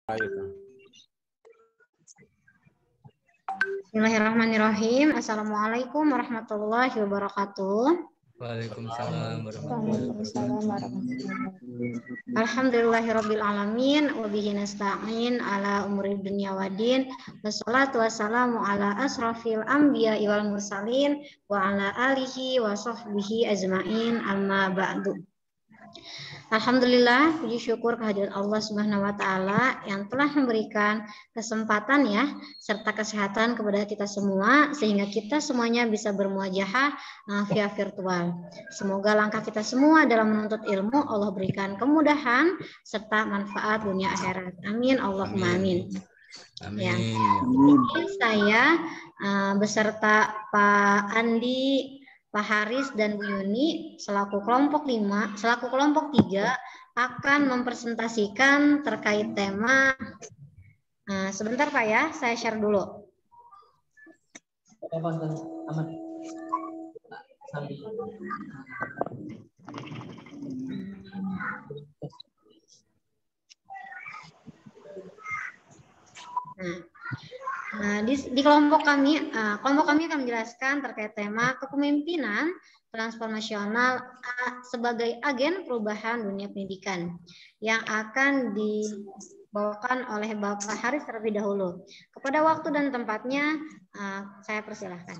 Bismillahirrahmanirrahim. Assalamualaikum warahmatullahi wabarakatuh. Waalaikumsalam warahmatullahi wabarakatuh. Alhamdulillahirabbil alamin wa bihi nasta'in ala umuri dunya waddin. Wassalatu wassalamu ala asrafil anbiya'i wal mursalin wa ala alihi wa sahbihi ajmain amma ba'du. Alhamdulillah, puji syukur kehadirat Allah Subhanahu wa taala yang telah memberikan kesempatan ya serta kesehatan kepada kita semua sehingga kita semuanya bisa bermuajahah via virtual. Semoga langkah kita semua dalam menuntut ilmu Allah berikan kemudahan serta manfaat dunia akhirat. Amin Allahumma amin. Amin. Ya. Saya beserta Pak Andi, Pak Haris dan Bu Yuni selaku kelompok 5, selaku kelompok 3 akan mempresentasikan terkait tema. Sebentar Pak ya, saya share dulu. Di kelompok kami akan menjelaskan terkait tema kepemimpinan transformasional sebagai agen perubahan dunia pendidikan yang akan dibawakan oleh Bapak Haris terlebih dahulu. Kepada waktu dan tempatnya saya persilahkan.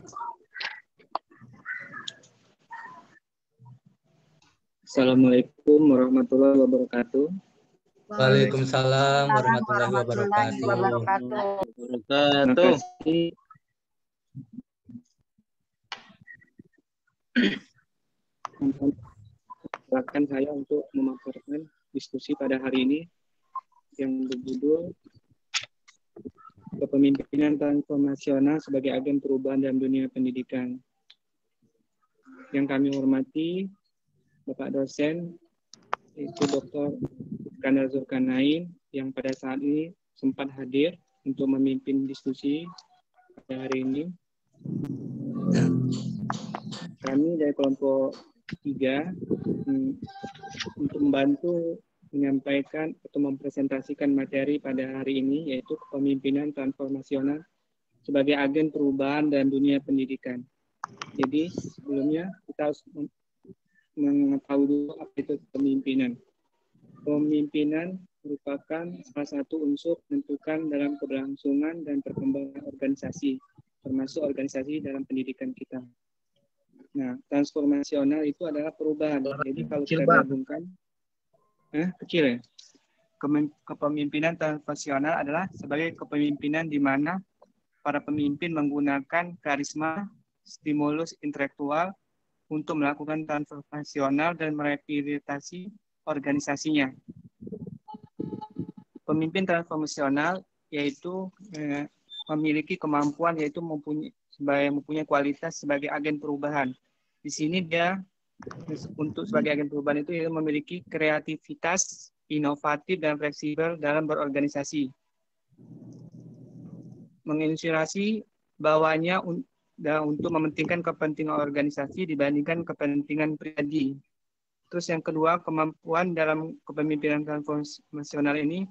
Assalamualaikum warahmatullahi wabarakatuh. Waalaikumsalam warahmatullahi wabarakatuh. Terima kasih. Silakan saya untuk memaparkan diskusi pada hari ini yang berjudul Kepemimpinan Transformasional sebagai Agen Perubahan dalam Dunia Pendidikan. Yang kami hormati Bapak dosen itu Dr. Iskandar Zulkarnain yang pada saat ini sempat hadir untuk memimpin diskusi pada hari ini. Kami dari kelompok 3 untuk membantu menyampaikan atau mempresentasikan materi pada hari ini yaitu kepemimpinan transformasional sebagai agen perubahan dan dunia pendidikan. Jadi sebelumnya kita harus mengetahui dulu apa itu kepemimpinan. Kepemimpinan merupakan salah satu unsur menentukan dalam keberlangsungan dan perkembangan organisasi, termasuk organisasi dalam pendidikan kita. Nah, transformasional itu adalah perubahan. Jadi kalau kita gabungkan, kecil ya. Kepemimpinan transformasional adalah sebagai kepemimpinan di mana para pemimpin menggunakan karisma, stimulus intelektual untuk melakukan transformasional dan merehabilitasi organisasinya. Pemimpin transformasional yaitu memiliki kemampuan yaitu mempunyai kualitas sebagai agen perubahan. Di sini dia untuk sebagai agen perubahan itu dia memiliki kreativitas, inovatif dan fleksibel dalam berorganisasi. Menginspirasi bawahnya untuk mementingkan kepentingan organisasi dibandingkan kepentingan pribadi. Terus yang kedua, kemampuan dalam kepemimpinan transformasional ini,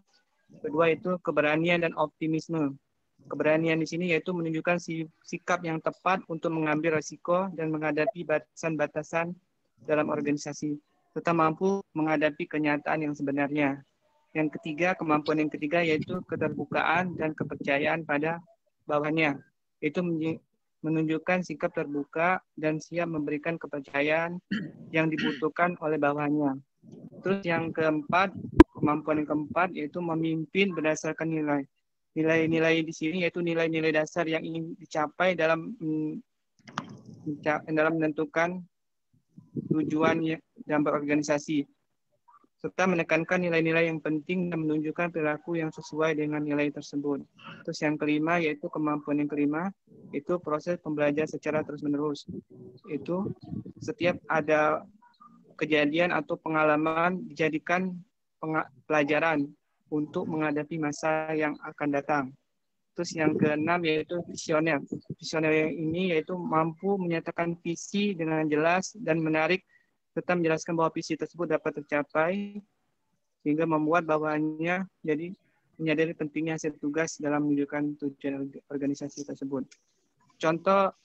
kedua itu keberanian dan optimisme. Keberanian di sini yaitu menunjukkan sikap yang tepat untuk mengambil risiko dan menghadapi batasan-batasan dalam organisasi, serta mampu menghadapi kenyataan yang sebenarnya. Yang ketiga, kemampuan yang ketiga yaitu keterbukaan dan kepercayaan pada bawahannya, yaitu menunjukkan sikap terbuka dan siap memberikan kepercayaan yang dibutuhkan oleh bawahannya. Terus yang keempat, kemampuan yang keempat yaitu memimpin berdasarkan nilai. Nilai-nilai di sini yaitu nilai-nilai dasar yang ingin dicapai dalam menentukan tujuan dalam berorganisasi, serta menekankan nilai-nilai yang penting dan menunjukkan perilaku yang sesuai dengan nilai tersebut. Terus yang kelima yaitu kemampuan yang kelima itu proses pembelajaran secara terus-menerus. Itu setiap ada kejadian atau pengalaman dijadikan pelajaran untuk menghadapi masa yang akan datang. Terus yang keenam yaitu visioner. Visioner yang ini yaitu mampu menyatakan visi dengan jelas dan menarik serta menjelaskan bahwa visi tersebut dapat tercapai sehingga membuat bawahannya jadi menyadari pentingnya hasil tugas dalam menunjukkan tujuan organisasi tersebut. Contoh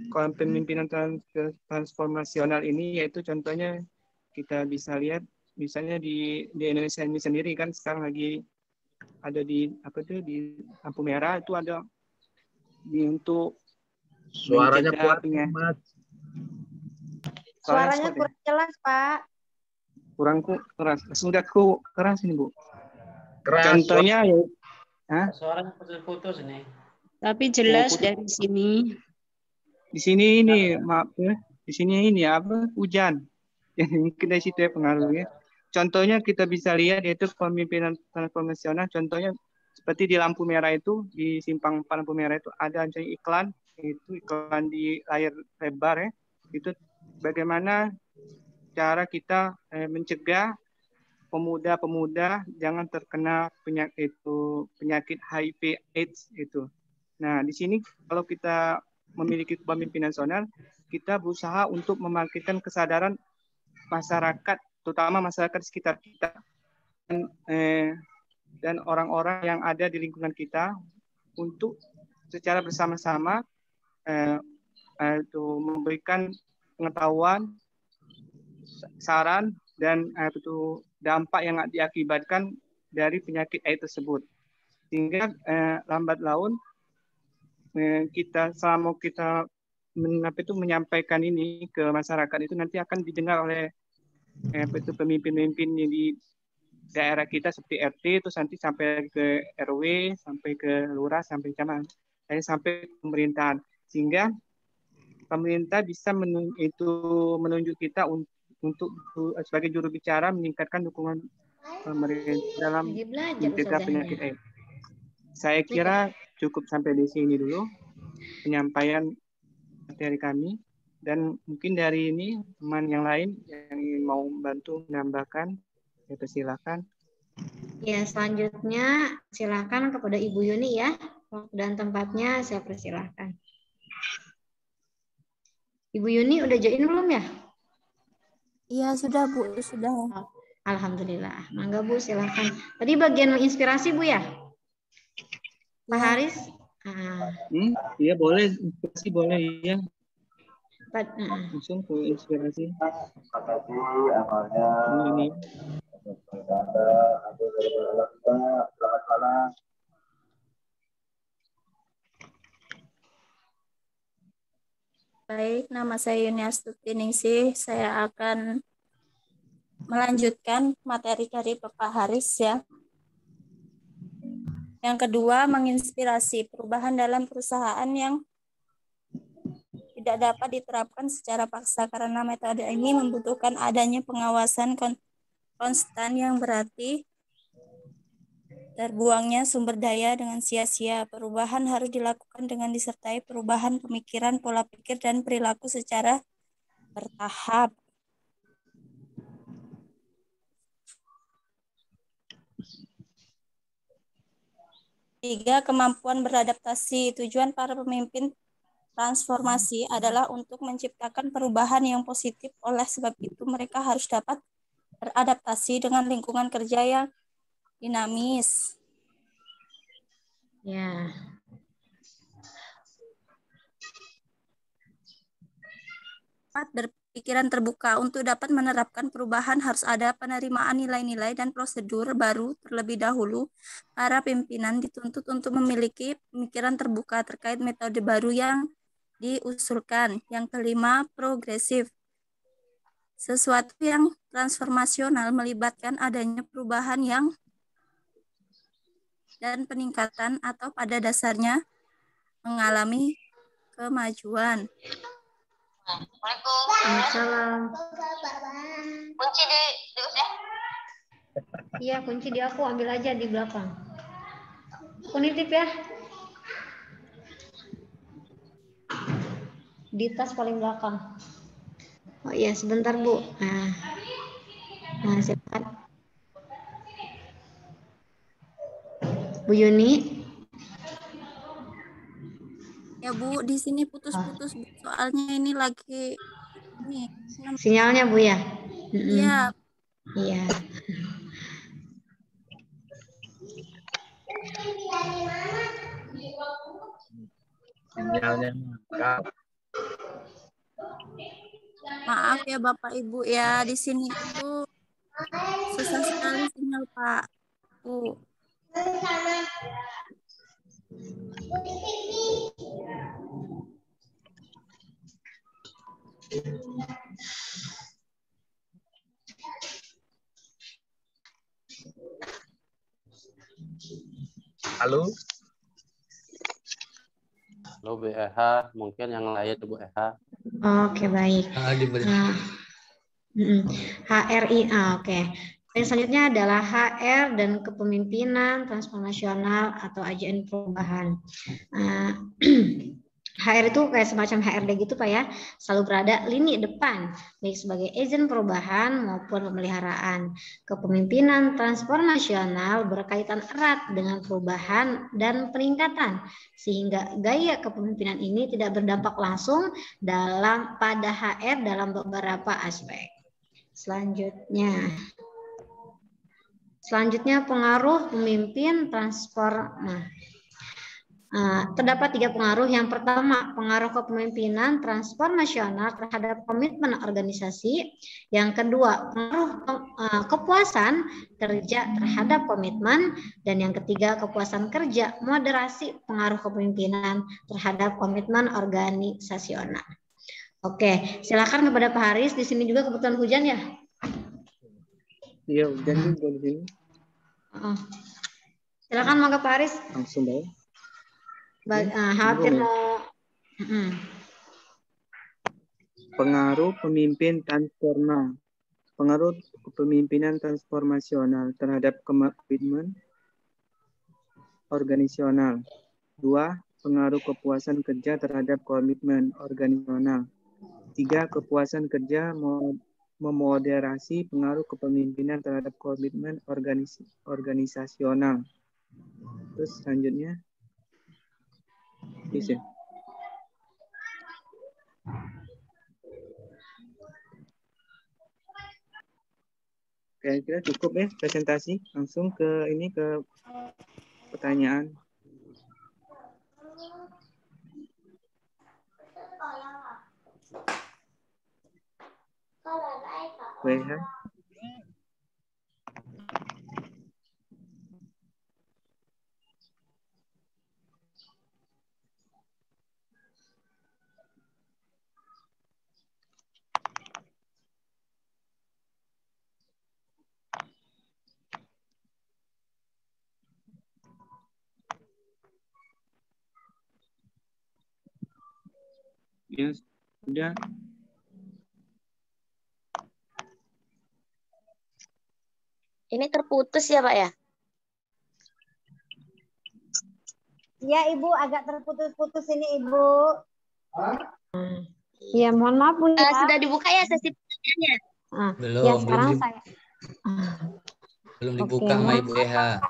kepemimpinan transformasional ini yaitu contohnya kita bisa lihat misalnya di Indonesia ini sendiri kan sekarang lagi ada di di lampu merah itu ada untuk suaranya kuat, Mas. Suaranya kurang jelas, Pak. Kurang keras. Sudah keras ini, Bu. Keras. Contohnya ya. Suaranya putus-putus nih. Tapi jelas dari sini. Di sini ini, maaf ya. Di sini ini apa? Hujan. Mungkin dari situ ya pengaruhnya. Contohnya kita bisa lihat yaitu pemimpinan transformasional. Contohnya seperti di lampu merah itu, di simpang lampu merah itu ada iklan, itu iklan di layar lebar ya. Itu bagaimana cara kita mencegah pemuda-pemuda jangan terkena penyakit HIV/AIDS itu. Nah, di sini kalau kita memiliki kepemimpinan nasional, kita berusaha untuk membangkitkan kesadaran masyarakat, terutama masyarakat di sekitar kita dan orang-orang yang ada di lingkungan kita untuk secara bersama-sama memberikan pengetahuan, saran dan dampak yang diakibatkan dari penyakit AIDS tersebut. Sehingga lambat laun selama kita menyampaikan ini ke masyarakat itu nanti akan didengar oleh pemimpin-pemimpin di daerah kita seperti RT, itu nanti sampai ke RW, sampai ke lurah, sampai camat, sampai ke pemerintahan. Sehingga pemerintah bisa menunjuk kita untuk sebagai juru bicara meningkatkan dukungan pemerintah dalam mencegah penyakit AIDS. Saya kira cukup sampai di sini dulu penyampaian materi kami, dan mungkin dari ini teman yang lain yang ingin mau bantu menambahkan, ya silakan. Ya, selanjutnya silakan kepada Ibu Yuni ya. Waktu dan tempatnya saya persilahkan. Ibu Yuni udah join belum ya? Iya, sudah Bu, sudah. Alhamdulillah. Mangga Bu, silakan. Tadi bagian inspirasi Bu ya? Pak Haris? Iya boleh, inspirasi boleh ya. Langsung ke inspirasi. Ini. Baik, nama saya Yuni Astuti Ningsih. Saya akan melanjutkan materi dari Bapak Haris ya. Yang kedua, menginspirasi perubahan dalam perusahaan yang tidak dapat diterapkan secara paksa karena metode ini membutuhkan adanya pengawasan konstan yang berarti terbuangnya sumber daya dengan sia-sia. Perubahan harus dilakukan dengan disertai perubahan pemikiran, pola pikir, dan perilaku secara bertahap. Tiga, kemampuan beradaptasi. Tujuan para pemimpin transformasi adalah untuk menciptakan perubahan yang positif. Oleh sebab itu, mereka harus dapat beradaptasi dengan lingkungan kerja yang dinamis. Ya. Berpikiran terbuka. Untuk dapat menerapkan perubahan harus ada penerimaan nilai-nilai dan prosedur baru terlebih dahulu. Para pimpinan dituntut untuk memiliki pemikiran terbuka terkait metode baru yang diusulkan. Yang kelima, progresif. Sesuatu yang transformasional melibatkan adanya perubahan yang dan peningkatan atau pada dasarnya mengalami kemajuan. Waalaikumsalam. Kunci di ya? Iya, kunci di aku, ambil aja di belakang. Aku nitip ya. Di tas paling belakang. Oh iya, sebentar Bu. Nah silakan. Bu Yuni. Ya Bu, di sini putus-putus soalnya ini lagi ini sinyalnya Bu ya. Iya. Iya. Sinyalnya mantap. Maaf ya Bapak Ibu ya, di sini itu susah sekali sinyal Pak. Bu. Halo? Halo Bu EH, mungkin yang lain Bu EH. Oke, baik. HRI, oke. Yang selanjutnya adalah HR dan kepemimpinan transformasional atau AJN perubahan. HR itu kayak semacam HRD gitu Pak ya, selalu berada lini depan, baik sebagai agen perubahan maupun pemeliharaan. Kepemimpinan transformasional berkaitan erat dengan perubahan dan peningkatan, sehingga gaya kepemimpinan ini tidak berdampak langsung pada HR dalam beberapa aspek. Selanjutnya pengaruh pemimpin terdapat 3 pengaruh. Yang pertama, pengaruh kepemimpinan transformasional terhadap komitmen organisasi. Yang kedua, pengaruh kepuasan kerja terhadap komitmen. Dan yang ketiga, kepuasan kerja moderasi pengaruh kepemimpinan terhadap komitmen organisasional. Oke, silakan kepada Pak Haris. Di sini juga kebetulan hujan ya? Iya, hujan juga di sini. Silakan mangga Pak Haris. Langsung deh. Hampir mau. Pengaruh kepemimpinan transformasional terhadap komitmen organisasional. 2. Pengaruh kepuasan kerja terhadap komitmen organisasional. 3. Kepuasan kerja memoderasi pengaruh kepemimpinan terhadap komitmen organisasional. Terus selanjutnya, bisa. Kira-kira cukup ya presentasi. Langsung ke pertanyaan. WH. Ya, sudah. Ini terputus ya Pak ya? Iya Ibu, agak terputus-putus ini Ibu. Iya, mohon maaf Bu. Sudah dibuka ya sesi pertanyaannya? Belum. Ya, sekarang saya. Belum dibuka sama Ibu EH.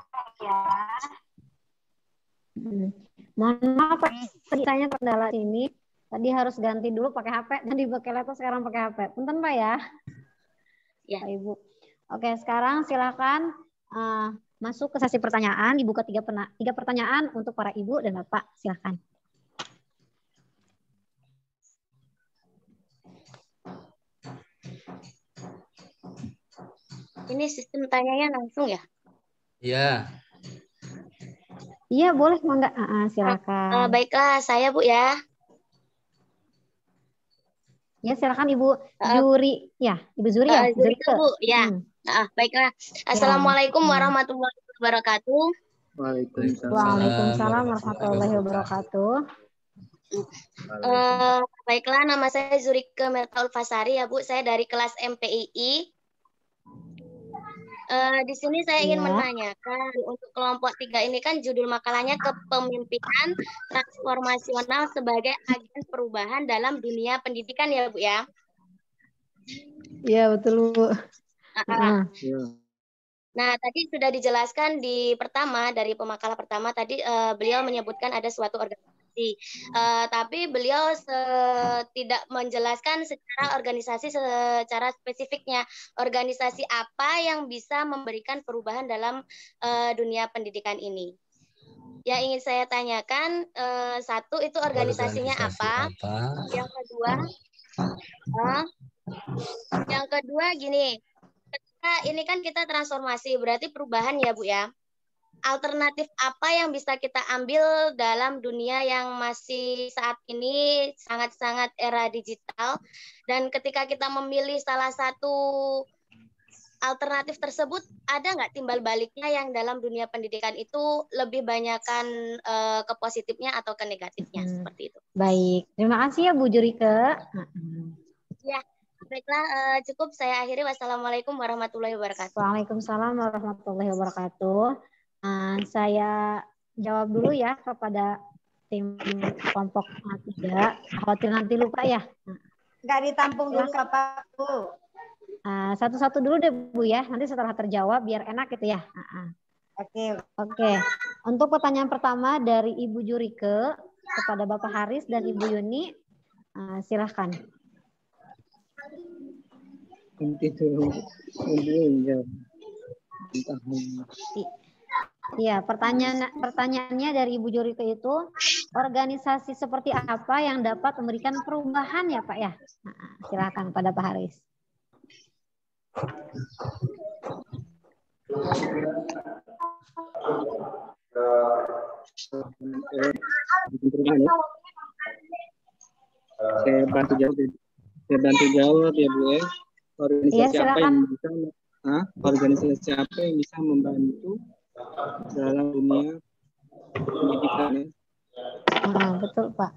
Mohon maaf Pak, saya kendala ini. Tadi harus ganti dulu pakai HP, dan dipakai laptop sekarang pakai HP. Punten Pak ya. Ya. Pak Ibu. Oke, sekarang silakan masuk ke sesi pertanyaan. Dibuka 3 pertanyaan untuk para Ibu dan Bapak. Silakan. Ini sistem tanyanya langsung ya? Iya. Iya, boleh mangga. Silakan. Baiklah, saya Bu ya. Ya, silakan Ibu Zuri. Ya, Ibu Zuri ya? Zurike Bu, ya. Baiklah. Assalamualaikum warahmatullahi wabarakatuh. Waalaikumsalam warahmatullahi wabarakatuh. Baiklah, nama saya Zurike Meltaul Fasari ya Bu. Saya dari kelas MPII. Di sini saya ingin menanyakan untuk kelompok 3 ini kan judul makalahnya kepemimpinan transformasional sebagai agen perubahan dalam dunia pendidikan ya Bu ya. Iya betul Bu. Nah tadi sudah dijelaskan di dari pemakalah pertama tadi beliau menyebutkan ada suatu organisasi. Tapi beliau tidak menjelaskan secara organisasi secara spesifiknya organisasi apa yang bisa memberikan perubahan dalam dunia pendidikan ini. Yang ingin saya tanyakan, satu itu organisasinya apa? Yang kedua, gini, ketika ini kan kita transformasi, berarti perubahan ya Bu ya. Alternatif apa yang bisa kita ambil dalam dunia yang masih saat ini sangat-sangat era digital, dan ketika kita memilih salah satu alternatif tersebut, ada nggak timbal baliknya yang dalam dunia pendidikan itu lebih banyakkan ke positifnya atau ke negatifnya, seperti itu. Baik, terima kasih ya Bu Jurike. Ya, baiklah, cukup saya akhiri. Wassalamualaikum warahmatullahi wabarakatuh. Waalaikumsalam warahmatullahi wabarakatuh. Saya jawab dulu ya kepada tim kelompok 3. Khawatir nanti lupa ya. Nggak ditampung dulu Bapak Bu. Satu-satu dulu deh Bu ya. Nanti setelah terjawab biar enak gitu ya. Oke. Untuk pertanyaan pertama dari Ibu Jurike kepada Bapak Haris dan Ibu Yuni, silahkan. Iya, pertanyaannya dari Ibu Jurike itu, organisasi seperti apa yang dapat memberikan perubahan ya Pak ya? Silakan pada Pak Haris. Saya bantu jawab ya Bu ya. Organisasi apa yang bisa membantu dalam dunia pendidikan? Betul Pak.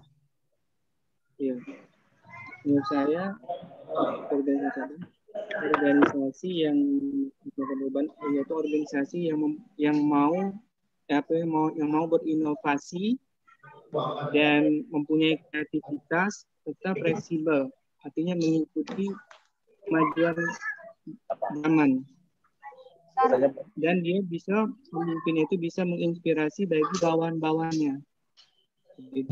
Iya. Menurut saya organisasi yang yaitu organisasi yang mau berinovasi dan mempunyai kreativitas serta fleksibel, artinya mengikuti kemajuan zaman. Dan dia bisa memimpin itu bisa menginspirasi bagi bawahan-bawahannya. Gitu.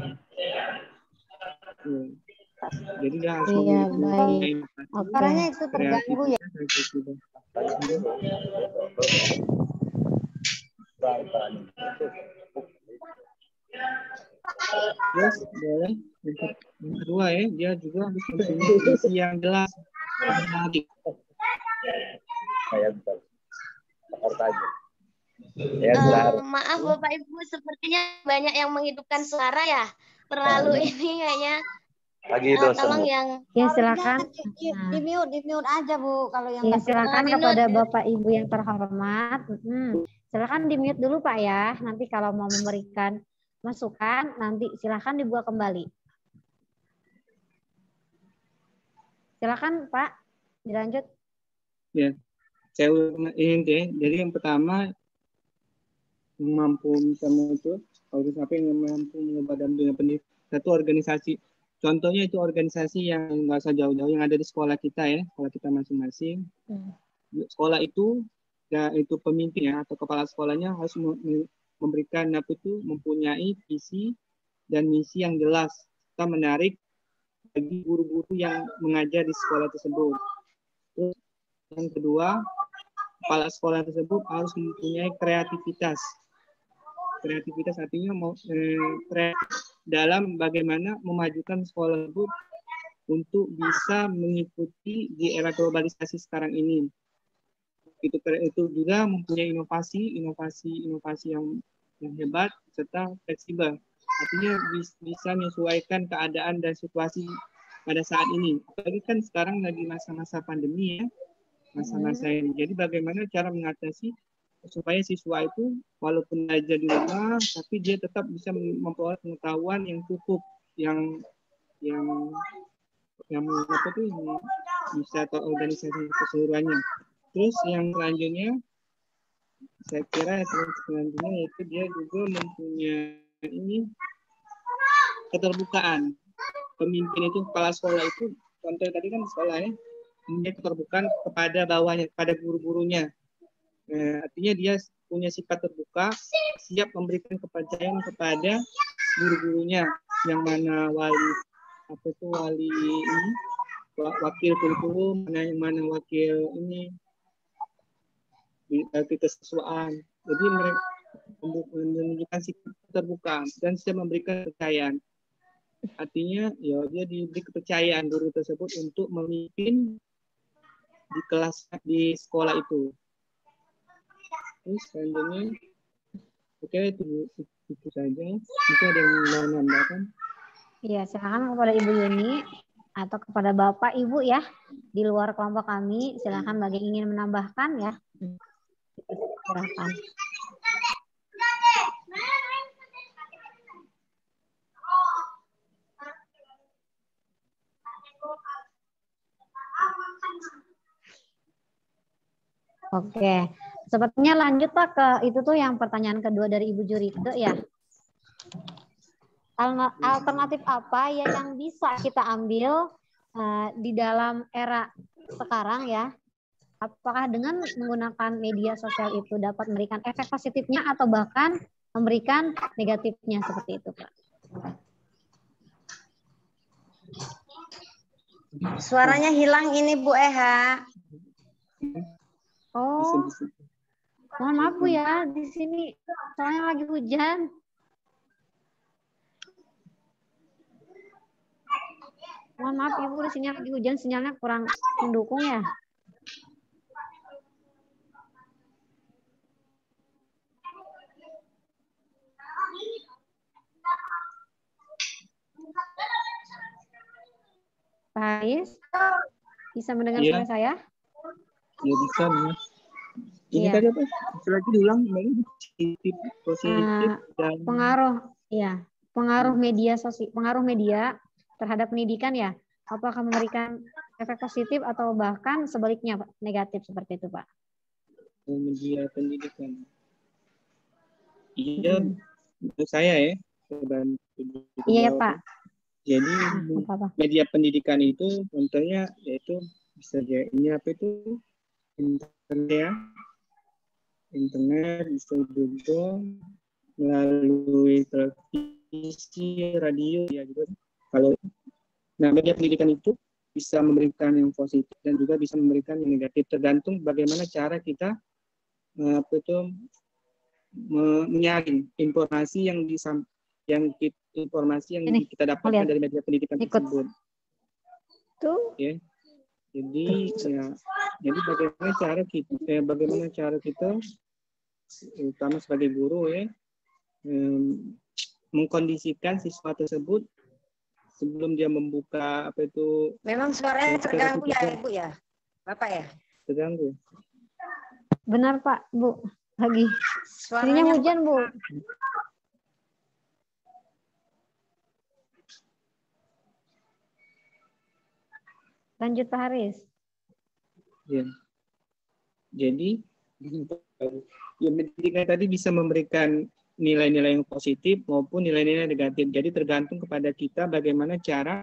Jadi dia harus mempunyai suaranya itu terganggu ya. Terus yang kedua ya, dia juga harus mempunyai visi yang jelas. Maaf Bapak Ibu, sepertinya banyak yang menghidupkan suara ya. Terlalu ini kayaknya. Tolong yang ya silakan di mute aja Bu kalau yang ya silakan kepada Bapak Ibu yang terhormat. Silakan di mute dulu Pak ya. Nanti kalau mau memberikan masukan nanti silakan dibuka kembali. Silakan Pak, dilanjut. Ya, saya ingin deh. Jadi yang pertama mampu misalnya itu organisasi yang mampu mengubah dalam dunia pendidikan. Satu organisasi. Contohnya itu organisasi yang nggak usah jauh-jauh, yang ada di sekolah kita ya, sekolah kita masing-masing. Sekolah itu, ya, itu pemimpin ya, atau kepala sekolahnya harus memberikan mempunyai visi dan misi yang jelas, serta menarik bagi guru-guru yang mengajar di sekolah tersebut. Terus yang kedua, kepala sekolah tersebut harus mempunyai kreativitas. Kreativitas artinya dalam bagaimana memajukan sekolah tersebut untuk bisa mengikuti di era globalisasi sekarang ini. Itu juga mempunyai inovasi yang hebat serta fleksibel. Artinya bisa menyesuaikan keadaan dan situasi pada saat ini. Apalagi kan sekarang lagi masa-masa pandemi ya, masa-masa ini. Jadi bagaimana cara mengatasi supaya siswa itu walaupun belajar di rumah, tapi dia tetap bisa memperoleh pengetahuan yang cukup, yang bisa terorganisasi keseluruhannya. Terus yang selanjutnya, saya kira selanjutnya yaitu dia juga mempunyai keterbukaan. Pemimpin itu, kepala sekolah itu, contoh tadi kan sekolah ya, mempunyai keterbukaan kepada bawahnya, kepada guru-gurunya. Artinya dia punya sifat terbuka, siap memberikan kepercayaan kepada guru-gurunya, yang mana wali ini, wakil kurikulum, yang mana wakil ini, wakil kesiswaan. Jadi mereka menunjukkan sikap terbuka dan siap memberikan kepercayaan. Artinya ya dia diberi kepercayaan guru tersebut untuk memimpin di kelas di sekolah itu. Terus selanjutnya, oke itu saja. Mungkin ada yang mau menambahkan? Iya, silakan kepada Ibu Yuni atau kepada Bapak Ibu ya di luar kelompok kami. Silakan bagi yang ingin menambahkan ya. Silakan. Oke, sepertinya lanjut Pak ke itu tuh yang pertanyaan kedua dari Ibu Jurike ya. Alternatif apa ya yang bisa kita ambil di dalam era sekarang ya? Apakah dengan menggunakan media sosial itu dapat memberikan efek positifnya atau bahkan memberikan negatifnya seperti itu Pak? Suaranya hilang ini Bu Eha. Oh, mohon maaf Bu ya, di sini soalnya lagi hujan. Mohon maaf Ibu, di sini lagi hujan, sinyalnya kurang mendukung ya. Pak Haris, bisa mendengar suara saya? Ya bisa, Mas. Ini Iya. tadi apa? Lagi diulang kembali positif dan pengaruh media terhadap pendidikan ya. Apakah memberikan efek positif atau bahkan sebaliknya Pak, negatif seperti itu Pak? Media pendidikan. Iya, menurut saya ya. Iya Pak. Jadi media pendidikan itu contohnya yaitu bisa ini apa itu internet bisa juga melalui televisi, radio ya gitu. Kalau media pendidikan itu bisa memberikan yang positif dan juga bisa memberikan yang negatif tergantung bagaimana cara kita menyaring informasi yang kita dapatkan dari media pendidikan tersebut. Tuh. Ya. Jadi bagaimana cara kita terutama sebagai guru ya mengkondisikan siswa tersebut sebelum dia membuka apa itu. Memang suaranya terganggu ya Ibu ya, Bapak ya? Terganggu. Benar Pak, Bu. Lagi. Suaranya hujan Bu. Lanjut Pak Haris. Ya. Jadi ya pendidikan tadi bisa memberikan nilai-nilai yang positif maupun nilai-nilai negatif. Jadi tergantung kepada kita bagaimana cara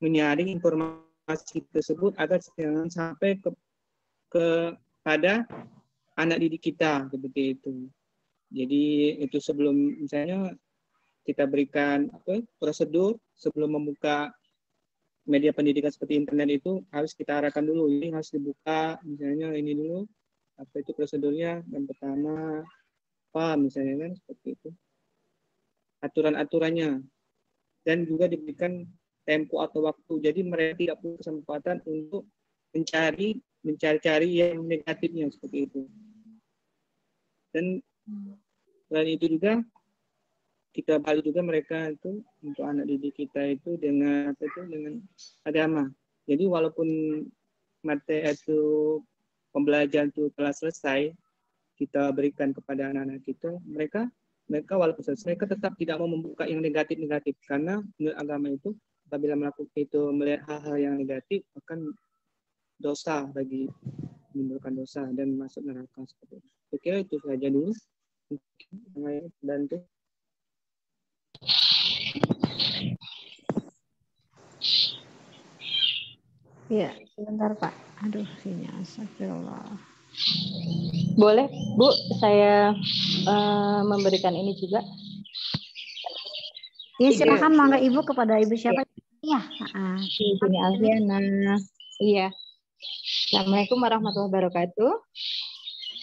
menyaring informasi tersebut agar jangan sampai kepada anak didik kita seperti itu. Jadi itu sebelum misalnya kita berikan prosedur sebelum membuka media pendidikan seperti internet itu harus kita arahkan dulu. Ini harus dibuka misalnya ini dulu apa itu prosedurnya yang pertama apa misalnya kan seperti itu aturan-aturannya dan juga diberikan tempo atau waktu jadi mereka tidak punya kesempatan untuk mencari yang negatifnya seperti itu. Dan selain itu juga kita balik juga mereka itu untuk anak didik kita itu dengan agama. Jadi walaupun materi itu pembelajaran itu telah selesai kita berikan kepada anak-anak kita, mereka walaupun selesai mereka tetap tidak mau membuka yang negatif karena menurut agama itu apabila melakukan itu melihat hal-hal yang negatif akan dosa menimbulkan dosa dan masuk neraka seperti itu. Saya kira itu saja dulu. Bantu. Iya, sebentar Pak. Aduh, sinyal. Astagfirullah. Boleh, Bu, saya memberikan ini juga. Iya, silakan mangga Ibu kepada Ibu siapa? Iya. Ini Alfiana. Iya. Assalamualaikum warahmatullahi wabarakatuh.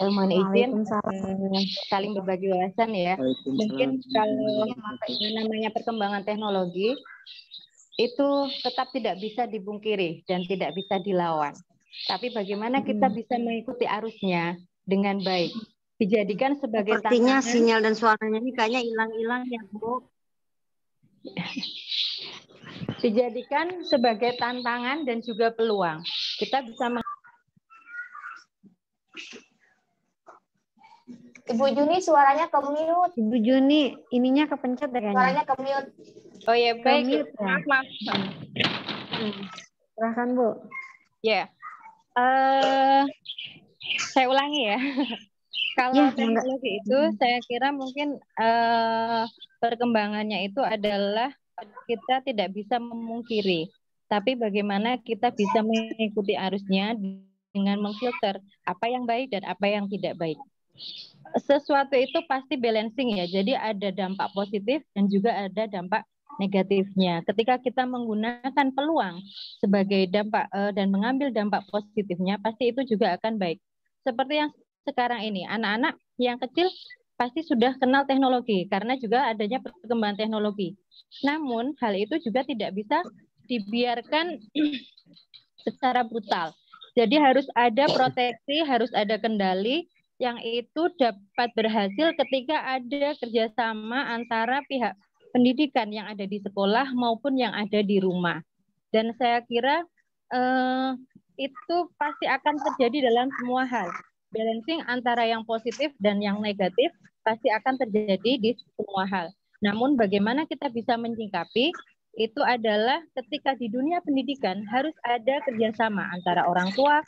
Mohon izin Waalaikumsalam. saling berbagi wawasan ya. Mungkin kalau namanya perkembangan teknologi itu tetap tidak bisa dibungkiri dan tidak bisa dilawan. Tapi bagaimana kita bisa mengikuti arusnya dengan baik? Dijadikan sebagai Sepertinya tantangan. sinyal dan suaranya ini kayaknya hilang-hilang ya, Bu. Dijadikan sebagai tantangan dan juga peluang. Kita bisa Ibu Juni suaranya ke mute. Ibu Juni, ininya kepencet deh kayaknya. Suaranya ke mute. Oh ya, baik. Ke-mute ya. Maaf. Silahkan Bu. Ya. Saya ulangi ya. Kalau teknologi itu saya kira mungkin perkembangannya itu adalah kita tidak bisa memungkiri. Tapi bagaimana kita bisa mengikuti arusnya dengan memfilter apa yang baik dan apa yang tidak baik. Sesuatu itu pasti balancing ya. Jadi ada dampak positif dan juga ada dampak negatifnya. Ketika kita menggunakan peluang sebagai dampak dan mengambil dampak positifnya, pasti itu juga akan baik. Seperti yang sekarang ini, anak-anak yang kecil pasti sudah kenal teknologi karena juga adanya perkembangan teknologi. Namun hal itu juga tidak bisa dibiarkan secara brutal. Jadi harus ada proteksi, harus ada kendali yang itu dapat berhasil ketika ada kerjasama antara pihak pendidikan yang ada di sekolah maupun yang ada di rumah. Dan saya kira itu pasti akan terjadi dalam semua hal. Balancing antara yang positif dan yang negatif pasti akan terjadi di semua hal. Namun bagaimana kita bisa menyikapi itu adalah ketika di dunia pendidikan harus ada kerjasama antara orang tua,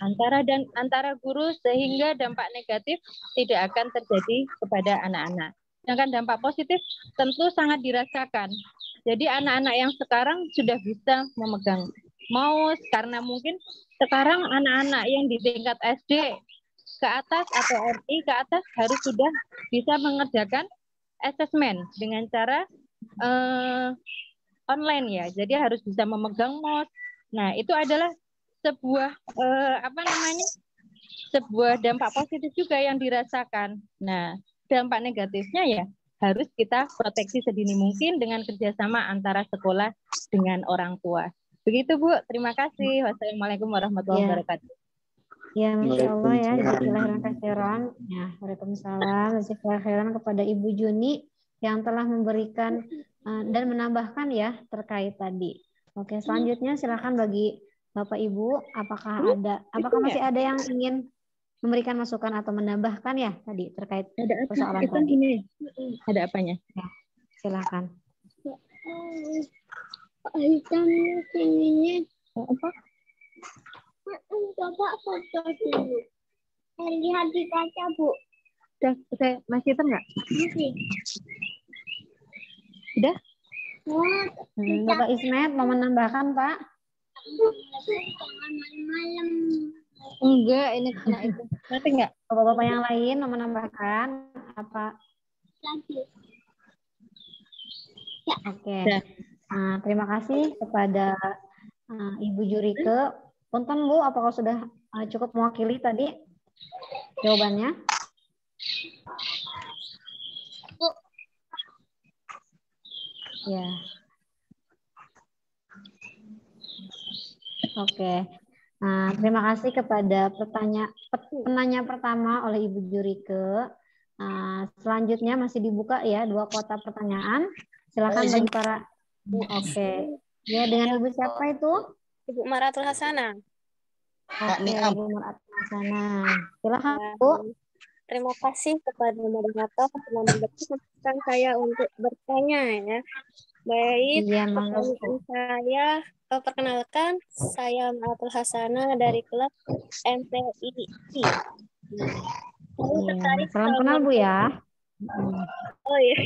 antara guru sehingga dampak negatif tidak akan terjadi kepada anak-anak. Sedangkan dampak positif tentu sangat dirasakan. Jadi anak-anak yang sekarang sudah bisa memegang mouse karena mungkin sekarang anak-anak yang di tingkat SD ke atas atau RI ke atas harus sudah bisa mengerjakan asesmen dengan cara online ya. Jadi harus bisa memegang mouse. Nah, itu adalah sebuah sebuah dampak positif juga yang dirasakan. Nah, dampak negatifnya ya harus kita proteksi sedini mungkin dengan kerjasama antara sekolah dengan orang tua. Begitu Bu, terima kasih. Wassalamualaikum warahmatullahi wabarakatuh. Ya, Masya Allah ya, jazakallahu khairan. Ya, waalaikumsalam, jazakallahu khairan kepada Ibu Juni yang telah memberikan dan menambahkan ya terkait tadi. Oke, selanjutnya silakan bagi Bapak Ibu, apakah masih ada yang ingin memberikan masukan atau menambahkan ya tadi terkait persoalan tadi? Ini ada apanya? Ya, silakan. Apa? Coba foto dulu. Lihat di kaca, Bu. Masih hitam nggak? Masih. Udah? Bapak Ismet mau menambahkan, Pak? Jangan malam-malam. Enggak, ini kena itu. Nanti enggak? Bapak-bapak yang lain mau menambahkan apa? Lagi. Ya. Oke. Terima kasih kepada Ibu Jurike. Punten Bu, apakah sudah cukup mewakili tadi jawabannya? Bu. Ya. Oke. Terima kasih kepada penanya pertama oleh Ibu Jurike. Selanjutnya masih dibuka ya 2 kotak pertanyaan. Silakan bagi para. Oke. Ya, dengan Ibu siapa itu? Ibu Maratul Hasanah. Oke, Ibu Maratul Hasanah. Silakan, Bu. Terima kasih kepada moderator telah memberikan saya untuk bertanya ya. Baik, pertanyaan saya, perkenalkan saya Maratul Hasanah dari klub MPII. Salam kenal Bu ya. Oh iya,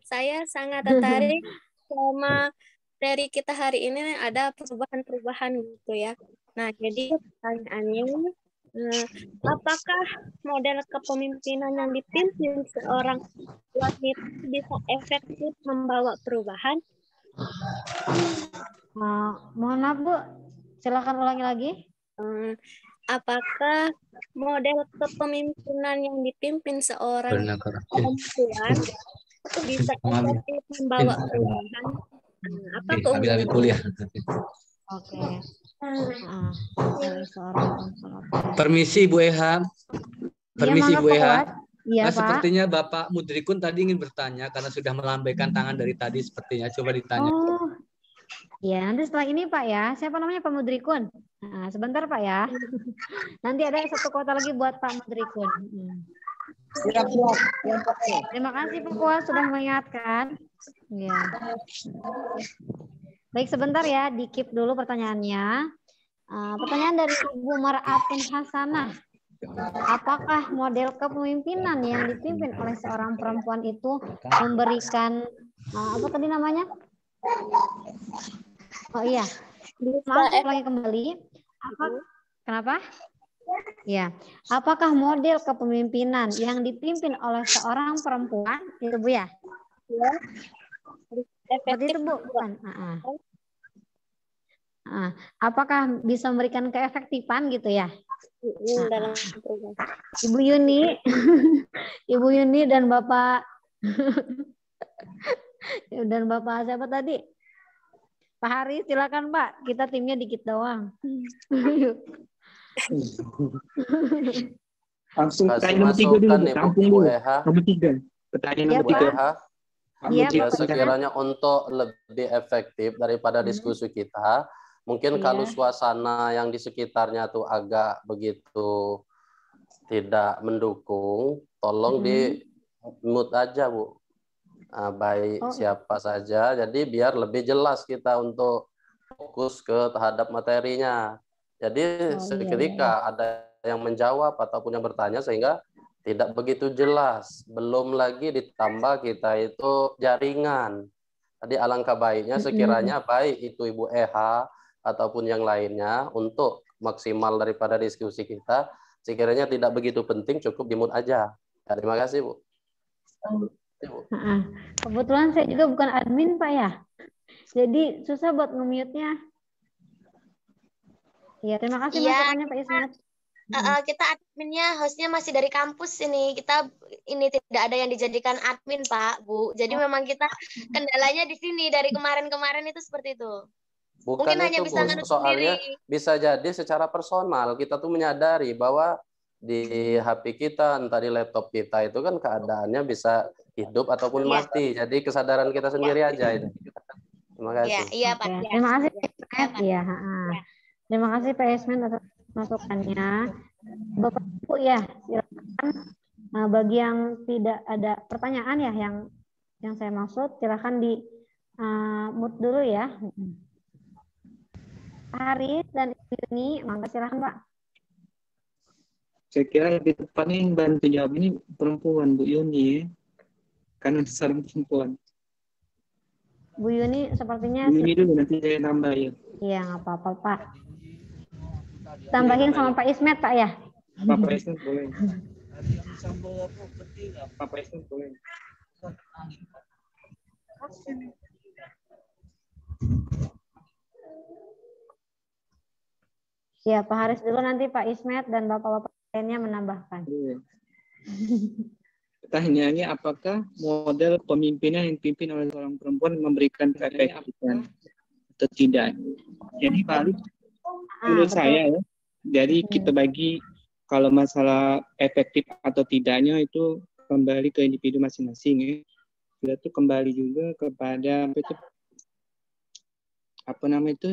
saya sangat tertarik sama dari kita hari ini ada perubahan-perubahan gitu ya. Nah, jadi pertanyaannya, apakah model kepemimpinan yang dipimpin seorang wanita bisa efektif membawa perubahan? Mohon maaf Bu, silakan ulangi lagi. apakah model kepemimpinan yang dipimpin seorang perempuan bisa efektif membawa perubahan? Apa keunggulan? kuliah. Oke. Seorang Permisi Bu Eha. Permisi Bu Eha. Iya, Pak. Sepertinya Bapak Mudrikun tadi ingin bertanya karena sudah melambaikan tangan dari tadi sepertinya. Coba ditanya. Oh, ya nanti setelah ini Pak ya. Siapa namanya Pak Mudrikun? Nah, sebentar Pak ya. Nanti ada satu kuota lagi buat Pak Mudrikun. Terima kasih Pak Kuas sudah mengingatkan. Ya. Baik sebentar ya, di-keep dulu pertanyaannya. Pertanyaan dari Ibu Mar'atun Hasanah. Apakah model kepemimpinan yang dipimpin oleh seorang perempuan itu memberikan apa tadi namanya? Oh iya, maaf lagi kembali. Kenapa? Ya, apakah model kepemimpinan yang dipimpin oleh seorang perempuan itu Bu ya? Seperti itu Bu, bukan? Apakah bisa memberikan keefektifan gitu ya? Ibu Yuni, Ibu Yuni dan Bapak siapa tadi? Pak Haris, silakan Pak. Kita timnya dikit doang. Langsung Kasih pertanyaan nomor 3 dulu. masukan Tampung dulu. Nomor 3. Pertanyaan nomor 3. Ya, sekiranya untuk lebih efektif daripada diskusi kita, mungkin kalau suasana yang di sekitarnya tuh agak begitu tidak mendukung, tolong di mute aja Bu. Baik siapa saja, jadi biar lebih jelas kita untuk fokus terhadap materinya. Jadi ketika ada yang menjawab ataupun yang bertanya sehingga tidak begitu jelas. Belum lagi ditambah kita itu jaringan. Tadi alangkah baiknya sekiranya baik itu Ibu Eha ataupun yang lainnya untuk maksimal daripada diskusi kita, sekiranya tidak begitu penting cukup di mute aja. Ya, terima kasih Bu. Kebetulan saya juga bukan admin Pak ya. Jadi susah buat nge-mute-nya. Ya, terima kasih masukannya Pak Ismet. Kita adminnya, hostnya masih dari kampus ini. Kita ini tidak ada yang dijadikan admin Pak, Bu. Jadi memang kita kendalanya di sini dari kemarin-kemarin itu seperti itu. Bukan mungkin itu, hanya bisa Bu. Soalnya bisa jadi secara personal kita tuh menyadari bahwa di HP kita, entah di laptop kita itu kan keadaannya bisa hidup ataupun mati. Jadi kesadaran kita sendiri aja itu. Terima kasih. Iya, Pak. Terima kasih Pak Ismet. Iya, terima kasih Pak Ismet atas masukannya. Bapak Ibu ya, silakan bagi yang tidak ada pertanyaan ya yang saya maksud, silakan di mute dulu ya. Pak Haris dan Ibu Yuni, mangga silakan Pak. Saya kira lebih tepatnya yang bantu jawab ini perempuan Bu Yuni, karena seorang perempuan. Bu Yuni sepertinya. Bu Yuni dulu nanti saya nambah ya. Iya nggak apa-apa Pak. Tambahin sama Pak Ismet Pak ya. Pak Ismet boleh. Pak Ismet boleh. Ya Pak Haris dulu, nanti Pak Ismet dan bapak-bapak lainnya menambahkan. Pertanyaannya, apakah model pemimpinan yang dipimpin oleh seorang perempuan memberikan keefektifan atau tidak? Jadi baru menurut saya ya, jadi kita bagi kalau masalah efektif atau tidaknya itu kembali ke individu masing-masing ya. Itu kembali juga kepada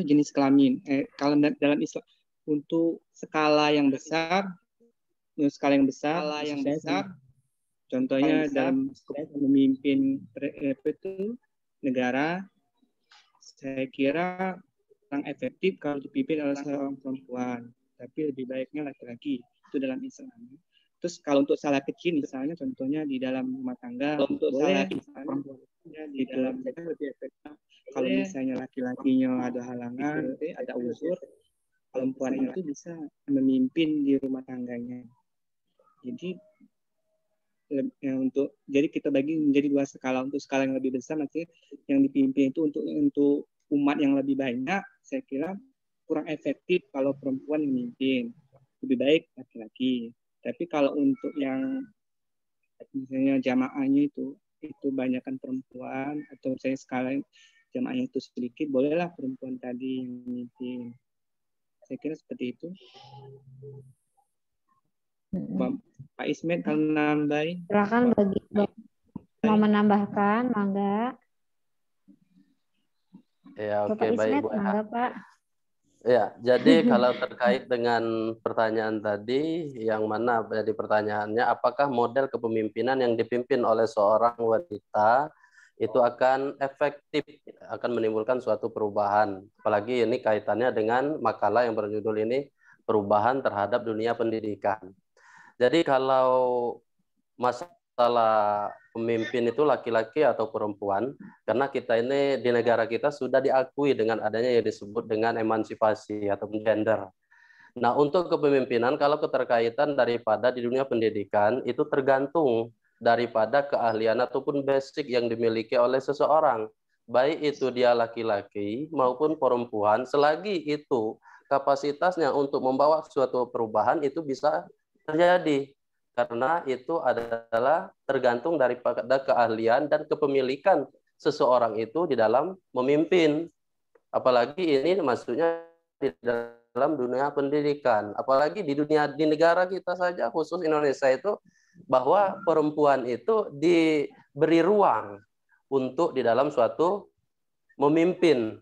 jenis kelamin. Kalau dalam Islam untuk skala yang besar, contohnya dalam memimpin negara, saya kira kurang efektif kalau dipimpin oleh seorang perempuan, tapi lebih baiknya laki-laki. Itu dalam Islam. Terus kalau untuk salah kecil misalnya contohnya di dalam rumah tangga, boleh di dalam lebih efektif. Kalau misalnya laki-lakinya ada halangan, ada unsur, perempuan itu bisa memimpin di rumah tangganya. Jadi jadi kita bagi menjadi dua skala. Untuk skala yang lebih besar nanti yang dipimpin itu untuk umat yang lebih banyak, saya kira kurang efektif kalau perempuan memimpin. lebih baik laki-laki. Tapi kalau untuk yang misalnya jamaahnya itu banyakkan perempuan, atau misalnya sekalian jamaahnya itu sedikit, bolehlah perempuan tadi yang memimpin. Saya kira seperti itu. Pak Ismet kalau menambahin. Silakan bagi mau menambahkan, mangga. Ya, oke, Bapak baik Ismet, Bu. mangga Pak. Ya, jadi kalau terkait dengan pertanyaan tadi, yang mana jadi pertanyaannya, apakah model kepemimpinan yang dipimpin oleh seorang wanita itu akan efektif, akan menimbulkan suatu perubahan. Apalagi ini kaitannya dengan makalah yang berjudul ini, perubahan terhadap dunia pendidikan. Jadi kalau masalah pemimpin itu laki-laki atau perempuan, karena kita ini di negara kita sudah diakui dengan adanya yang disebut dengan emansipasi atau gender. Nah, untuk kepemimpinan, kalau keterkaitan daripada di dunia pendidikan, itu tergantung daripada keahlian ataupun basic yang dimiliki oleh seseorang. Baik itu dia laki-laki maupun perempuan, selagi itu kapasitasnya untuk membawa suatu perubahan itu bisa terjadi. Karena itu adalah tergantung daripada keahlian dan kepemilikan seseorang itu di dalam memimpin. Apalagi ini maksudnya di dalam dunia pendidikan. Apalagi di negara kita saja, khusus Indonesia itu, bahwa perempuan itu diberi ruang untuk di dalam suatu memimpin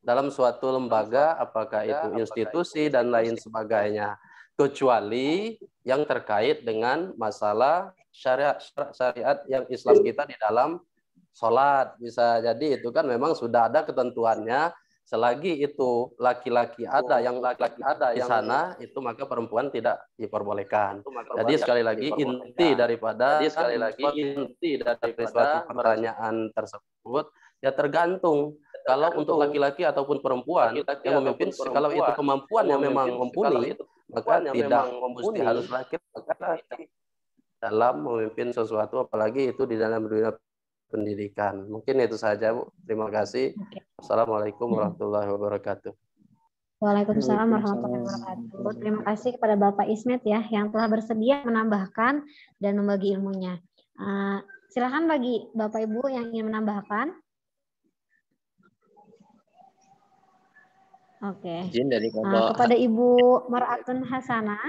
dalam suatu lembaga, apakah itu institusi dan lain sebagainya. Kecuali yang terkait dengan masalah syariat yang Islam kita di dalam sholat. Bisa jadi itu kan memang sudah ada ketentuannya, selagi itu laki-laki ada yang di sana, itu maka perempuan tidak diperbolehkan. Jadi sekali lagi inti daripada suatu pertanyaan tersebut ya tergantung. Kalau untuk laki-laki ataupun perempuan yang memimpin, kalau itu kemampuan yang memang mumpuni, maka tidak mesti harus laki-laki dalam memimpin sesuatu, apalagi itu di dalam dunia pendidikan. Mungkin itu saja, Bu. Terima kasih. Assalamualaikum warahmatullahi wabarakatuh. Waalaikumsalam warahmatullahi wabarakatuh. Terima kasih kepada Bapak Ismet ya yang telah bersedia menambahkan dan membagi ilmunya. Silakan bagi Bapak Ibu yang ingin menambahkan. Oke. Izin dari kelompok kepada Ibu Mar'atun Hasanah.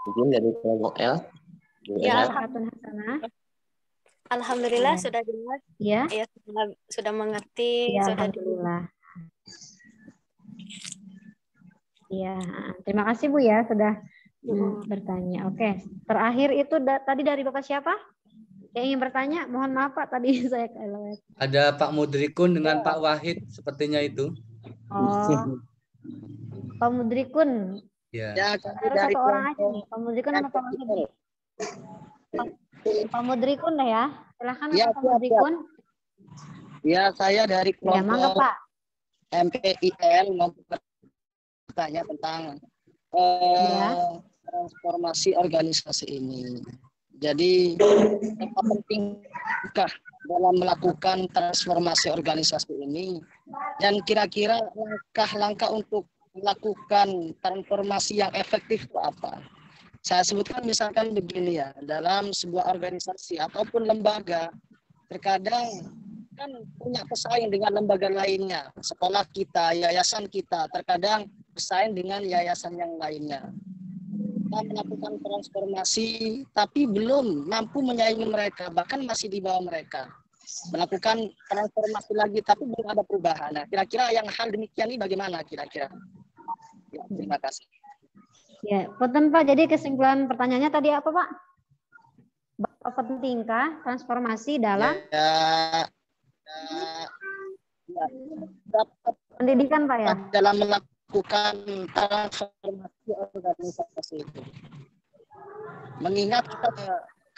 Izin dari kelompok L. Ya, Mar'atun Hasanah. Alhamdulillah sudah jelas. Ya. Ya, sudah mengerti. Ya, sudah alhamdulillah. Iya, terima kasih Bu ya sudah bertanya. Oke, terakhir itu tadi dari Bapak siapa? Yang ingin bertanya, mohon maaf Pak, tadi saya kelewat. Ada Pak Mudrikun dengan Pak Wahid, sepertinya itu. Oh, Pak Mudrikun. Ya. Harus satu orang aja nih, Pak Mudrikun sama Pak Wahid. Pak Mudrikun ya, silahkan ya, Pak Mudrikun. Ya, saya dari kelompok mangga, Pak. MPIL mau bertanya tentang transformasi organisasi ini. Jadi, apa pentingkah dalam melakukan transformasi organisasi ini? Dan kira-kira langkah-langkah untuk melakukan transformasi yang efektif itu apa? Saya sebutkan misalkan begini ya, dalam sebuah organisasi ataupun lembaga, terkadang kan punya pesaing dengan lembaga lainnya. Sekolah kita, yayasan kita, terkadang bersaing dengan yayasan yang lainnya. Kita melakukan transformasi, tapi belum mampu menyaingi mereka, bahkan masih di bawah mereka. Melakukan transformasi lagi, tapi belum ada perubahan. Nah, kira-kira yang hal demikian ini bagaimana kira-kira? Ya, terima kasih. Ya, punten Pak. Jadi kesimpulan pertanyaannya tadi apa Pak? Apa pentingkah transformasi dalam pendidikan Pak ya? Dalam melakukan transformasi organisasi itu. Mengingat kita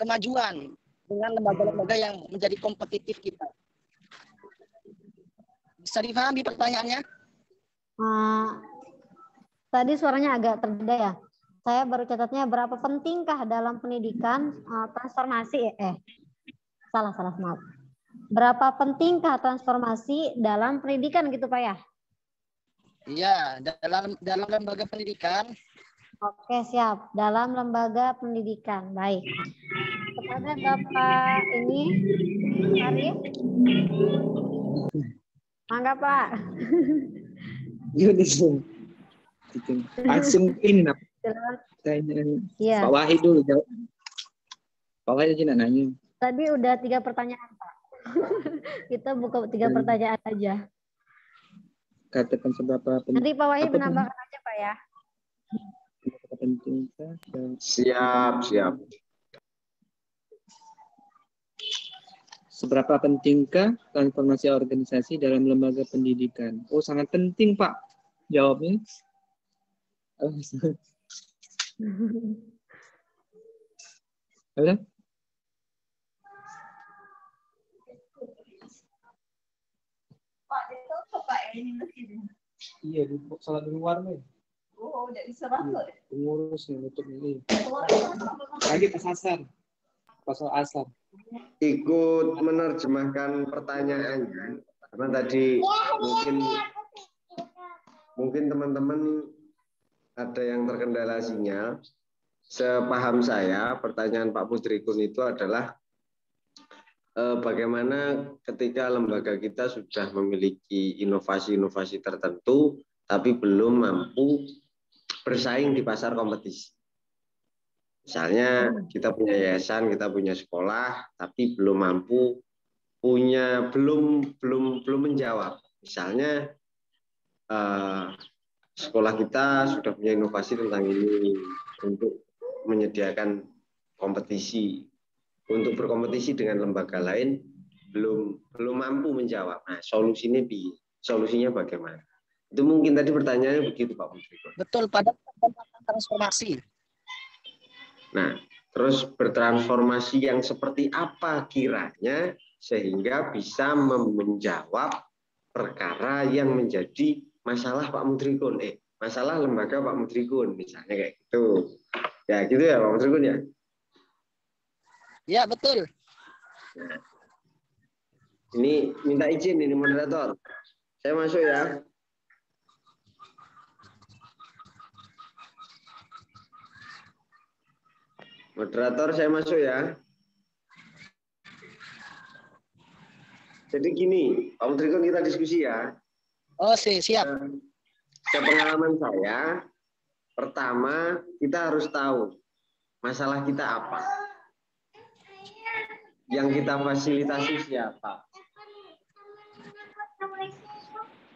kemajuan dengan lembaga-lembaga yang menjadi kompetitif kita. Bisa dipahami pertanyaannya? Tadi suaranya agak terbeda ya. Saya baru catatnya berapa pentingkah dalam pendidikan transformasi salah maaf. Berapa pentingkah transformasi dalam pendidikan gitu Pak ya? Iya, dalam lembaga pendidikan. Oke, siap. Dalam lembaga pendidikan. Baik. Kepada Bapak ini, Arif. Mangga, Pak. Langsung ini nak. Iya. Pak Wahid dulu jawab. Pak Wahid aja nanya. Tadi udah 3 pertanyaan, Pak. Kita buka 3 pertanyaan aja. Katakan seberapa penting. Nanti Pak Wahid menambahkan aja, Pak ya. Siap. Seberapa pentingkah transformasi organisasi dalam lembaga pendidikan? Oh, sangat penting, Pak. Jawabnya. Ada? Pak, itu Pak ini lagi. Iya, di salah di luar nih. Oh, udah diserang loh. Pengurus nih untuk ini. Lagi kesasar. Pasal asar. Ikut menerjemahkan pertanyaannya karena tadi mungkin teman-teman ada yang terkendala sinyal. Sepaham saya, pertanyaan Pak Putrikun itu adalah bagaimana ketika lembaga kita sudah memiliki inovasi-inovasi tertentu, tapi belum mampu bersaing di pasar kompetisi. Misalnya kita punya yayasan, kita punya sekolah, tapi belum mampu belum menjawab. Misalnya sekolah kita sudah punya inovasi tentang ini untuk menyediakan kompetisi, untuk berkompetisi dengan lembaga lain belum mampu menjawab. Nah, solusinya bagaimana? Itu mungkin tadi pertanyaannya begitu, Pak Menteri. Betul, pada transformasi. Nah, terus bertransformasi yang seperti apa kiranya sehingga bisa menjawab perkara yang menjadi masalah Pak Mutrikun, masalah lembaga Pak Mutrikun, misalnya kayak gitu. Ya, gitu ya Pak Mutrikun ya? Ya, betul. Nah, ini minta izin ini moderator. Saya masuk ya. Moderator, saya masuk ya. Jadi gini, Pak Mutrikun, kita diskusi ya. Oh, siap. Sepengalaman saya, pertama kita harus tahu masalah kita apa. Yang kita fasilitasi siapa.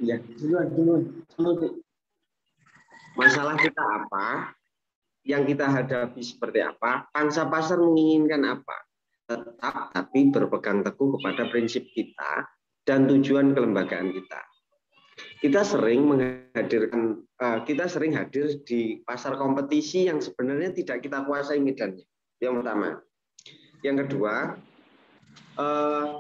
Ya, dulu. Masalah kita apa? Yang kita hadapi seperti apa, pangsa pasar menginginkan apa, tetap tapi berpegang teguh kepada prinsip kita dan tujuan kelembagaan kita. Kita sering hadir di pasar kompetisi yang sebenarnya tidak kita kuasai medannya. Yang pertama. Yang kedua,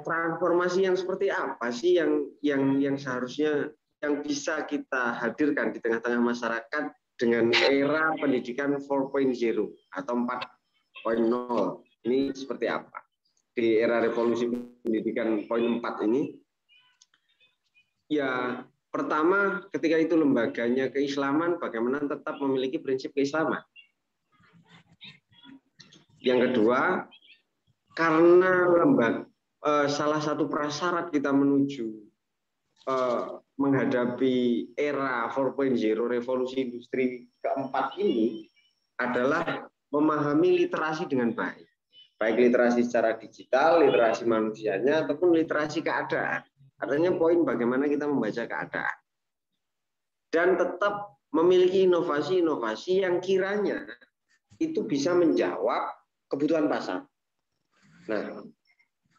transformasi yang seperti apa sih yang seharusnya yang bisa kita hadirkan di tengah-tengah masyarakat dengan era pendidikan 4.0 atau 4.0 ini seperti apa? Di era revolusi pendidikan poin 4 ini, ya pertama ketika itu lembaganya keislaman, bagaimana tetap memiliki prinsip keislaman. Yang kedua, karena salah satu prasyarat kita menuju menghadapi era 4.0 revolusi industri keempat ini adalah memahami literasi dengan baik. Baik literasi secara digital, literasi manusianya, ataupun literasi keadaan. Artinya poin bagaimana kita membaca keadaan. Dan tetap memiliki inovasi-inovasi yang kiranya itu bisa menjawab kebutuhan pasar. Nah,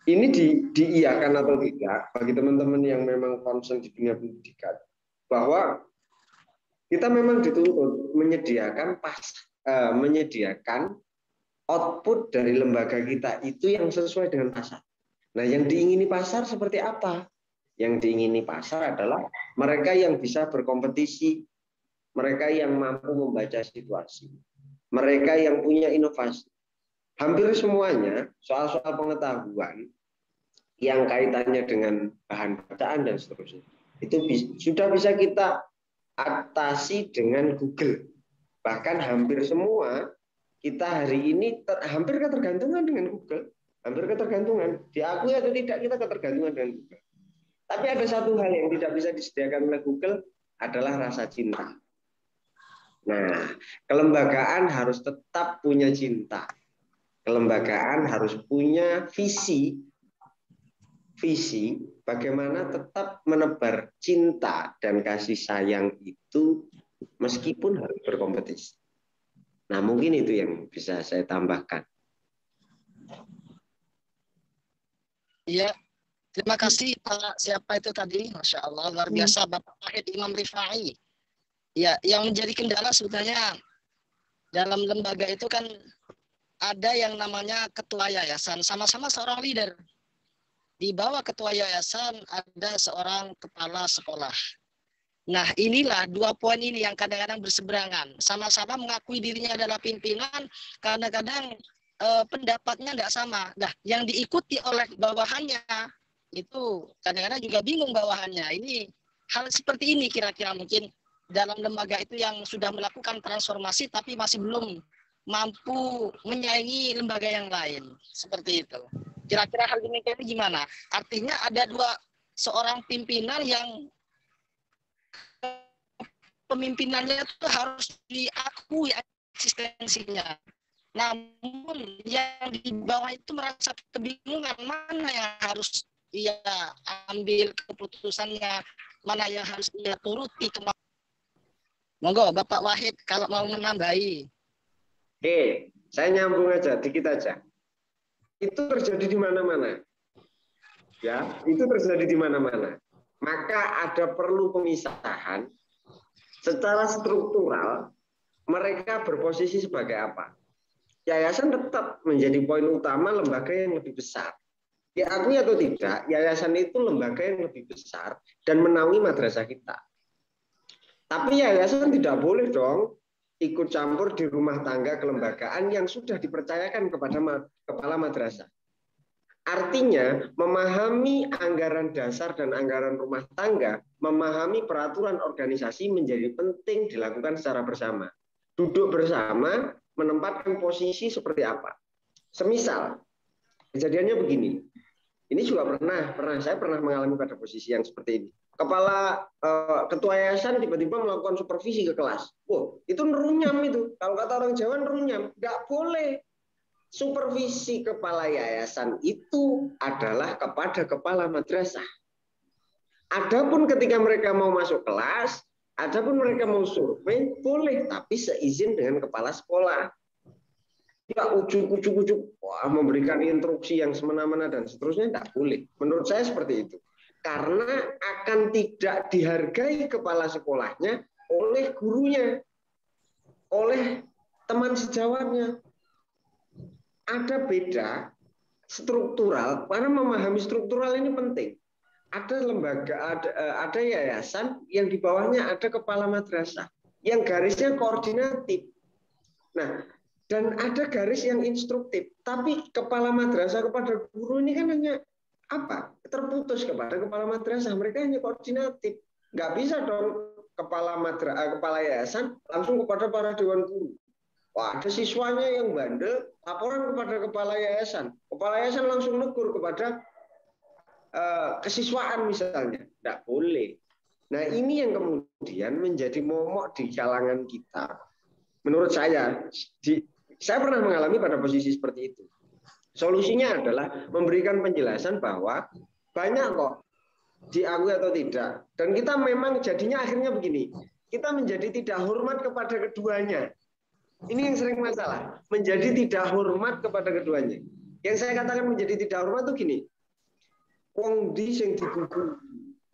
ini diiyakan atau tidak bagi teman-teman yang memang concern di dunia pendidikan bahwa kita memang dituntut menyediakan output dari lembaga kita itu yang sesuai dengan pasar. Nah, yang diingini pasar seperti apa? Yang diingini pasar adalah mereka yang bisa berkompetisi, mereka yang mampu membaca situasi, mereka yang punya inovasi. Hampir semuanya soal-soal pengetahuan yang kaitannya dengan bahan bacaan dan seterusnya itu sudah bisa kita atasi dengan Google. Bahkan hampir semua kita hari ini hampir ketergantungan dengan Google. Hampir ketergantungan. Diakui atau tidak, kita ketergantungan dengan Google. Tapi ada satu hal yang tidak bisa disediakan oleh Google adalah rasa cinta. Nah, kelembagaan harus tetap punya cinta. Kelembagaan harus punya visi bagaimana tetap menebar cinta dan kasih sayang itu meskipun harus berkompetisi. Nah, mungkin itu yang bisa saya tambahkan. Iya, terima kasih Pak. Siapa itu tadi? Masya Allah, luar biasa Bapak Wahid Imam Rifai. Ya, yang menjadi kendala sebenarnya dalam lembaga itu kan ada yang namanya ketua yayasan, sama-sama seorang leader. Di bawah ketua yayasan ada seorang kepala sekolah. Nah, inilah dua poin ini yang kadang-kadang berseberangan. Sama-sama mengakui dirinya adalah pimpinan, kadang-kadang pendapatnya tidak sama. Nah, yang diikuti oleh bawahannya itu kadang-kadang juga bingung bawahannya. Ini hal seperti ini kira-kira mungkin dalam lembaga itu yang sudah melakukan transformasi tapi masih belum mampu menyaingi lembaga yang lain. Seperti itu. Kira-kira hal demikian ini gimana? Artinya ada seorang pimpinan yang pemimpinannya itu harus diakui eksistensinya. Namun yang di bawah itu merasa kebingungan mana yang harus ia ambil keputusannya, mana yang harus ia turuti. Monggo Bapak Wahid kalau mau menambahi. Oke, saya nyambung aja, dikit aja. Itu terjadi di mana-mana. Ya, itu terjadi di mana-mana. Maka ada perlu pemisahan secara struktural. Mereka berposisi sebagai apa? Yayasan tetap menjadi poin utama lembaga yang lebih besar. Diakui atau tidak, yayasan itu lembaga yang lebih besar dan menaungi madrasah kita. Tapi yayasan tidak boleh dong ikut campur di rumah tangga kelembagaan yang sudah dipercayakan kepada kepala madrasah. Artinya, memahami anggaran dasar dan anggaran rumah tangga, memahami peraturan organisasi menjadi penting dilakukan secara bersama. Duduk bersama, menempatkan posisi seperti apa. Semisal, kejadiannya begini. Ini juga saya pernah mengalami pada posisi yang seperti ini. Kepala ketua yayasan tiba-tiba melakukan supervisi ke kelas. Wah, itu nerunyam itu. Kalau kata orang Jawa nerunyam, nggak boleh. Supervisi kepala yayasan itu adalah kepada kepala madrasah. Adapun ketika mereka mau masuk kelas, adapun mereka mau survei, boleh, tapi seizin dengan kepala sekolah. Ya ujuk-ujuk, memberikan instruksi yang semena-mena dan seterusnya tidak boleh. Menurut saya seperti itu. Karena akan tidak dihargai kepala sekolahnya oleh gurunya, oleh teman sejawatnya. Ada beda struktural, karena memahami struktural ini penting. Ada lembaga, ada yayasan yang di bawahnya ada kepala madrasah, yang garisnya koordinatif. Nah, dan ada garis yang instruktif. Tapi kepala madrasah kepada guru ini kan hanya apa? Terputus kepada kepala madrasah. Mereka hanya koordinatif. Nggak bisa dong kepala yayasan langsung kepada para dewan guru. Wah, ada siswanya yang bandel, laporan kepada kepala yayasan. Kepala yayasan langsung negur kepada kesiswaan misalnya. Tidak boleh. Nah, ini yang kemudian menjadi momok di kalangan kita. Menurut saya pernah mengalami pada posisi seperti itu. Solusinya adalah memberikan penjelasan bahwa banyak kok diakui atau tidak. Dan kita memang jadinya akhirnya begini. Kita menjadi tidak hormat kepada keduanya. Ini yang sering masalah. Menjadi tidak hormat kepada keduanya. Yang saya katakan menjadi tidak hormat itu gini. Wong di sing digugu.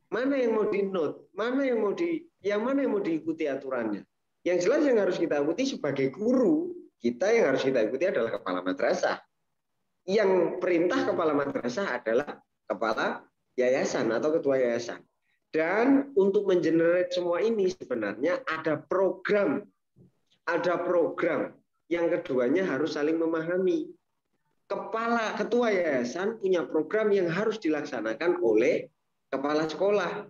Mana yang mau di-note? Mana yang mau diikuti aturannya? Yang jelas yang harus kita ikuti sebagai guru, kita yang harus kita ikuti adalah kepala madrasah. Yang perintah kepala madrasah adalah kepala yayasan atau ketua yayasan. Dan untuk mengenerate semua ini sebenarnya ada program. Ada program. Yang keduanya harus saling memahami. Ketua yayasan punya program yang harus dilaksanakan oleh kepala sekolah.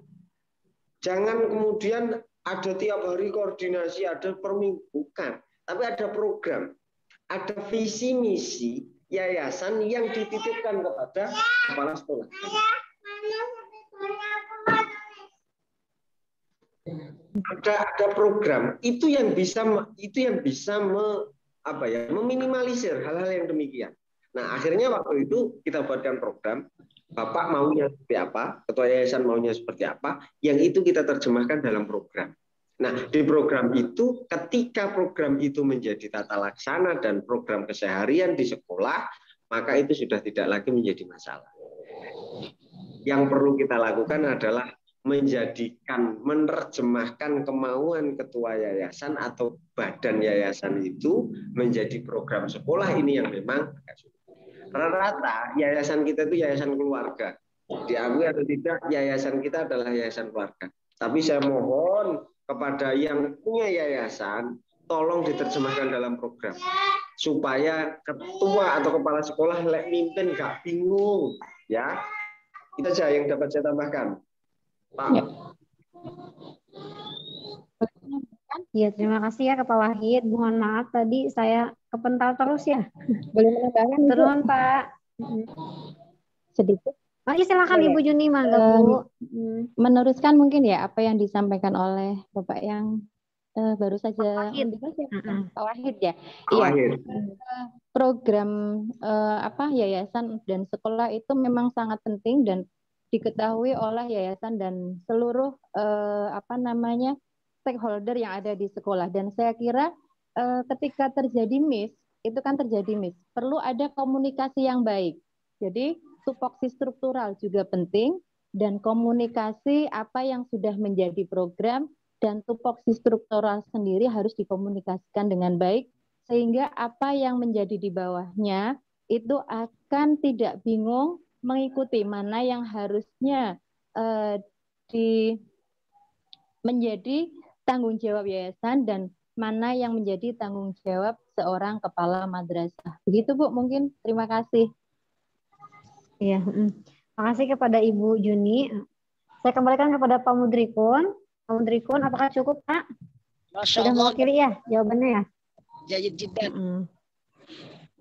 Jangan kemudian ada tiap hari koordinasi, ada per minggu, bukan. Tapi ada program, ada visi misi yayasan yang dititipkan kepada kepala sekolah. Ada program itu yang bisa meminimalisir hal-hal yang demikian. Nah, akhirnya waktu itu kita buatkan program, Bapak maunya seperti apa, Ketua Yayasan maunya seperti apa, yang itu kita terjemahkan dalam program. Nah, di program itu, ketika program itu menjadi tata laksana dan program keseharian di sekolah, maka itu sudah tidak lagi menjadi masalah. Yang perlu kita lakukan adalah menerjemahkan kemauan ketua yayasan atau badan yayasan itu menjadi program sekolah ini yang memang rata-rata yayasan kita itu yayasan keluarga. Diakui atau tidak, yayasan kita adalah yayasan keluarga. Tapi saya mohon kepada yang punya yayasan, tolong diterjemahkan dalam program. Supaya ketua atau kepala sekolah mimpin nggak bingung. Ya, itu saja yang dapat saya tambahkan. Pak. Ya, terima kasih ya Pak Wahid. Mohon maaf tadi saya kepental terus ya. Boleh menambahkan? Turun Pak. Sedikit. Oh, iya, silakan Ibu Juni, mangga Bu. Meneruskan mungkin ya apa yang disampaikan oleh Bapak yang baru saja Pak Wahid ya. Iya. Program yayasan dan sekolah itu memang sangat penting dan diketahui oleh yayasan dan seluruh stakeholder yang ada di sekolah. Dan saya kira ketika terjadi miss, itu kan terjadi miss, perlu ada komunikasi yang baik. Jadi tupoksi struktural juga penting dan komunikasi apa yang sudah menjadi program dan tupoksi struktural sendiri harus dikomunikasikan dengan baik sehingga apa yang menjadi di bawahnya itu akan tidak bingung mengikuti mana yang harusnya menjadi tanggung jawab yayasan dan mana yang menjadi tanggung jawab seorang kepala madrasah. Begitu Bu, mungkin. Terima kasih. Iya, terima kasih kepada Ibu Juni. Saya kembalikan kepada Pak Mudrikun. Pak Mudrikun, apakah cukup Pak? Sudah mewakili ya jawabannya ya? Jayid jiddan.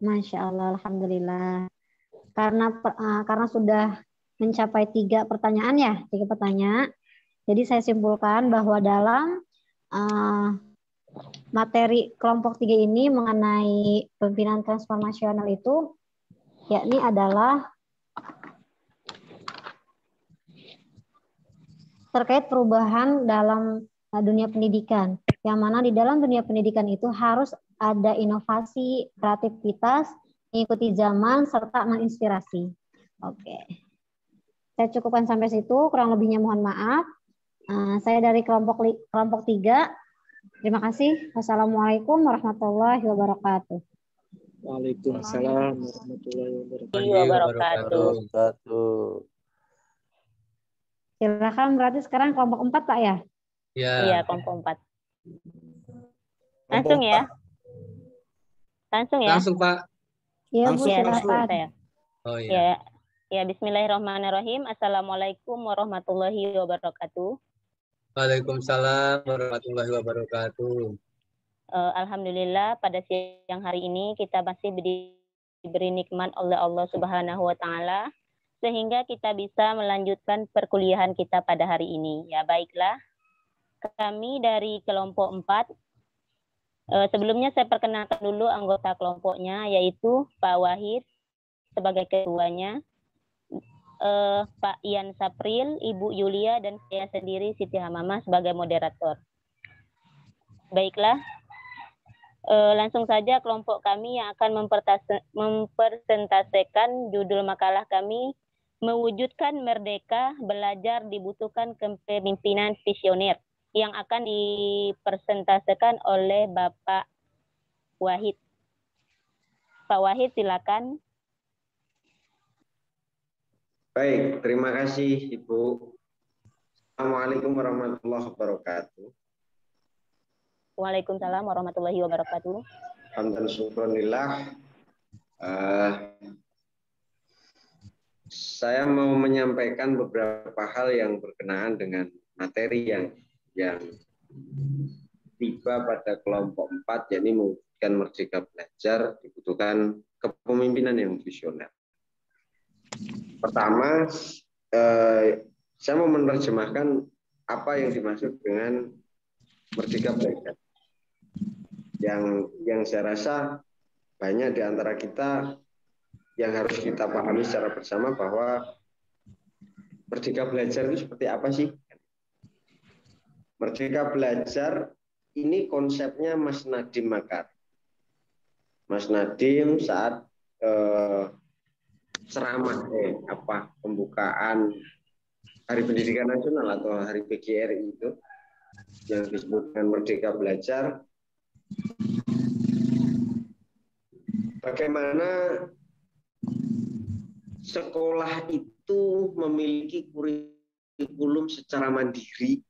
Masya Allah, alhamdulillah. Karena sudah mencapai 3 pertanyaan ya, 3 pertanyaan. Jadi saya simpulkan bahwa dalam materi kelompok 3 ini mengenai pemimpinan transformasional itu yakni adalah terkait perubahan dalam dunia pendidikan. Yang mana di dalam dunia pendidikan itu harus ada inovasi, kreativitas, mengikuti zaman, serta menginspirasi. Oke. Saya cukupkan sampai situ, kurang lebihnya mohon maaf. Saya dari kelompok 3. Terima kasih. Wassalamualaikum warahmatullahi wabarakatuh. Waalaikumsalam warahmatullahi wabarakatuh. Silakan, berarti sekarang kelompok 4 Pak ya? Iya, kelompok 4. Langsung ya? Langsung ya? Langsung Pak. Iya Bu, silakan. Oh iya. Ya, bismillahirrahmanirrahim. Assalamualaikum warahmatullahi wabarakatuh. Waalaikumsalam warahmatullahi wabarakatuh. Alhamdulillah pada siang hari ini kita masih diberi nikmat oleh Allah Subhanahu wa taala sehingga kita bisa melanjutkan perkuliahan kita pada hari ini. Ya, baiklah. Kami dari kelompok 4 sebelumnya saya perkenalkan dulu anggota kelompoknya yaitu Pak Wahid sebagai ketuanya, Pak Ian Sapril, Ibu Yulia, dan saya sendiri Siti Hamamah sebagai moderator. Baiklah, langsung saja kelompok kami yang akan mempresentasikan judul makalah kami, Mewujudkan Merdeka, Belajar Dibutuhkan Kepemimpinan Visioner, yang akan dipresentasikan oleh Bapak Wahid. Pak Wahid, silakan. Baik, terima kasih Ibu. Assalamualaikum warahmatullahi wabarakatuh. Waalaikumsalam warahmatullahi wabarakatuh. Alhamdulillah, syukurillah. Saya mau menyampaikan beberapa hal yang berkenaan dengan materi yang tiba pada kelompok 4, yakni mewujudkan merdeka belajar, dibutuhkan kepemimpinan yang visioner. Pertama, saya mau menerjemahkan apa yang dimaksud dengan merdeka belajar. Yang saya rasa banyak di antara kita yang harus kita pahami secara bersama bahwa merdeka belajar itu seperti apa sih? Merdeka belajar ini konsepnya Mas Nadiem Makarim. Mas Nadiem saat ceramah pembukaan Hari Pendidikan Nasional atau Hari PGRI itu yang disebutkan Merdeka Belajar, bagaimana sekolah itu memiliki kurikulum secara mandiri,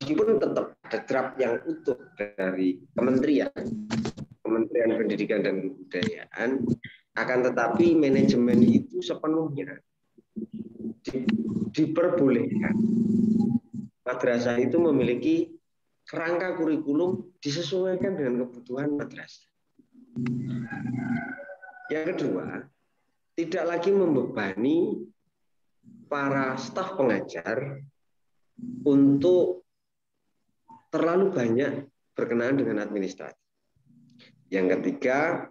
meskipun tetap ada draft yang utuh dari Kementerian Pendidikan dan Kebudayaan, akan tetapi manajemen itu sepenuhnya diperbolehkan. Madrasah itu memiliki kerangka kurikulum disesuaikan dengan kebutuhan madrasah. Yang kedua, tidak lagi membebani para staf pengajar untuk terlalu banyak berkenaan dengan administrasi. Yang ketiga,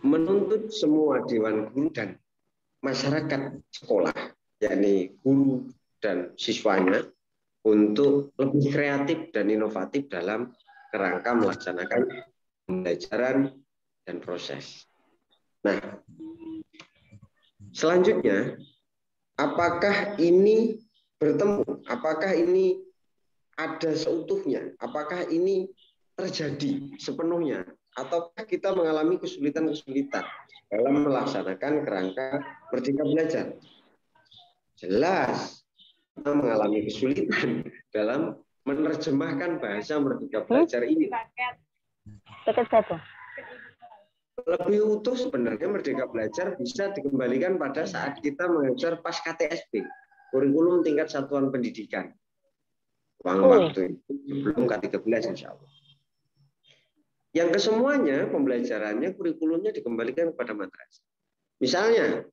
menuntut semua dewan guru dan masyarakat sekolah, yakni guru dan siswanya, untuk lebih kreatif dan inovatif dalam kerangka melaksanakan pembelajaran dan proses. Nah, selanjutnya, apakah ini bertemu? Apakah ini ada seutuhnya? Apakah ini terjadi sepenuhnya? Ataukah kita mengalami kesulitan-kesulitan dalam melaksanakan kerangka merdeka belajar? Jelas, kita mengalami kesulitan dalam menerjemahkan bahasa merdeka belajar ini. Lebih utuh sebenarnya merdeka belajar bisa dikembalikan pada saat kita mengajar pas KTSP, kurikulum tingkat satuan pendidikan. Waktu itu sebelum K13 insya Allah. Yang kesemuanya pembelajarannya, kurikulumnya dikembalikan kepada madrasah. Misalnya,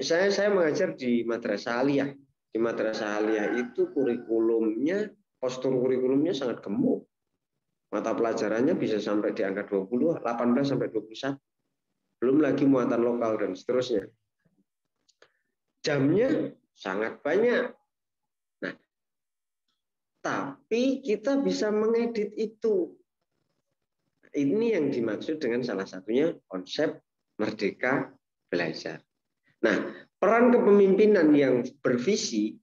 saya mengajar di Madrasah Aliyah. Di Madrasah Aliyah itu kurikulumnya, postur kurikulumnya sangat gemuk. Mata pelajarannya bisa sampai di angka 20, 18 sampai 21. Belum lagi muatan lokal dan seterusnya. Jamnya sangat banyak. Nah, tapi kita bisa mengedit itu. Ini yang dimaksud dengan salah satunya konsep merdeka belajar. Nah, peran kepemimpinan yang bervisi,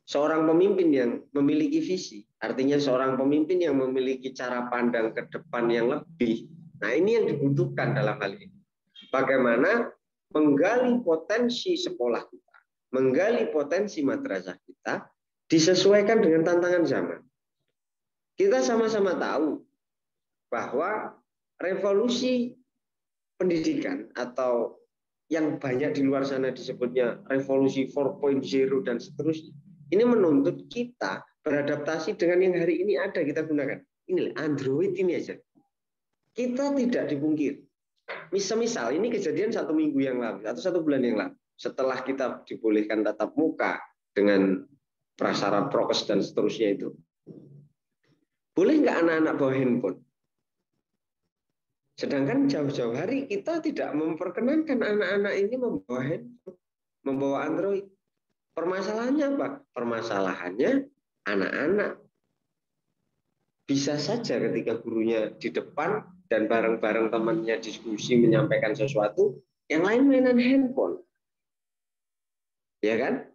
seorang pemimpin yang memiliki visi, artinya seorang pemimpin yang memiliki cara pandang ke depan yang lebih. Nah, ini yang dibutuhkan dalam hal ini. Bagaimana menggali potensi sekolah kita, menggali potensi madrasah kita, disesuaikan dengan tantangan zaman. Kita sama-sama tahu bahwa revolusi pendidikan atau yang banyak di luar sana disebutnya revolusi 4.0 dan seterusnya, ini menuntut kita beradaptasi dengan yang hari ini ada kita gunakan. Ini Android ini aja. Kita tidak dipungkir. Misal ini kejadian 1 minggu yang lalu atau 1 bulan yang lalu, setelah kita dibolehkan tatap muka dengan prasyarat prokes dan seterusnya itu. Boleh nggak anak-anak bawa handphone? Sedangkan jauh-jauh hari kita tidak memperkenankan anak-anak ini membawa handphone, membawa Android. Permasalahannya apa? Permasalahannya anak-anak bisa saja ketika gurunya di depan dan bareng-bareng temannya diskusi menyampaikan sesuatu, yang lain mainan handphone. Ya kan?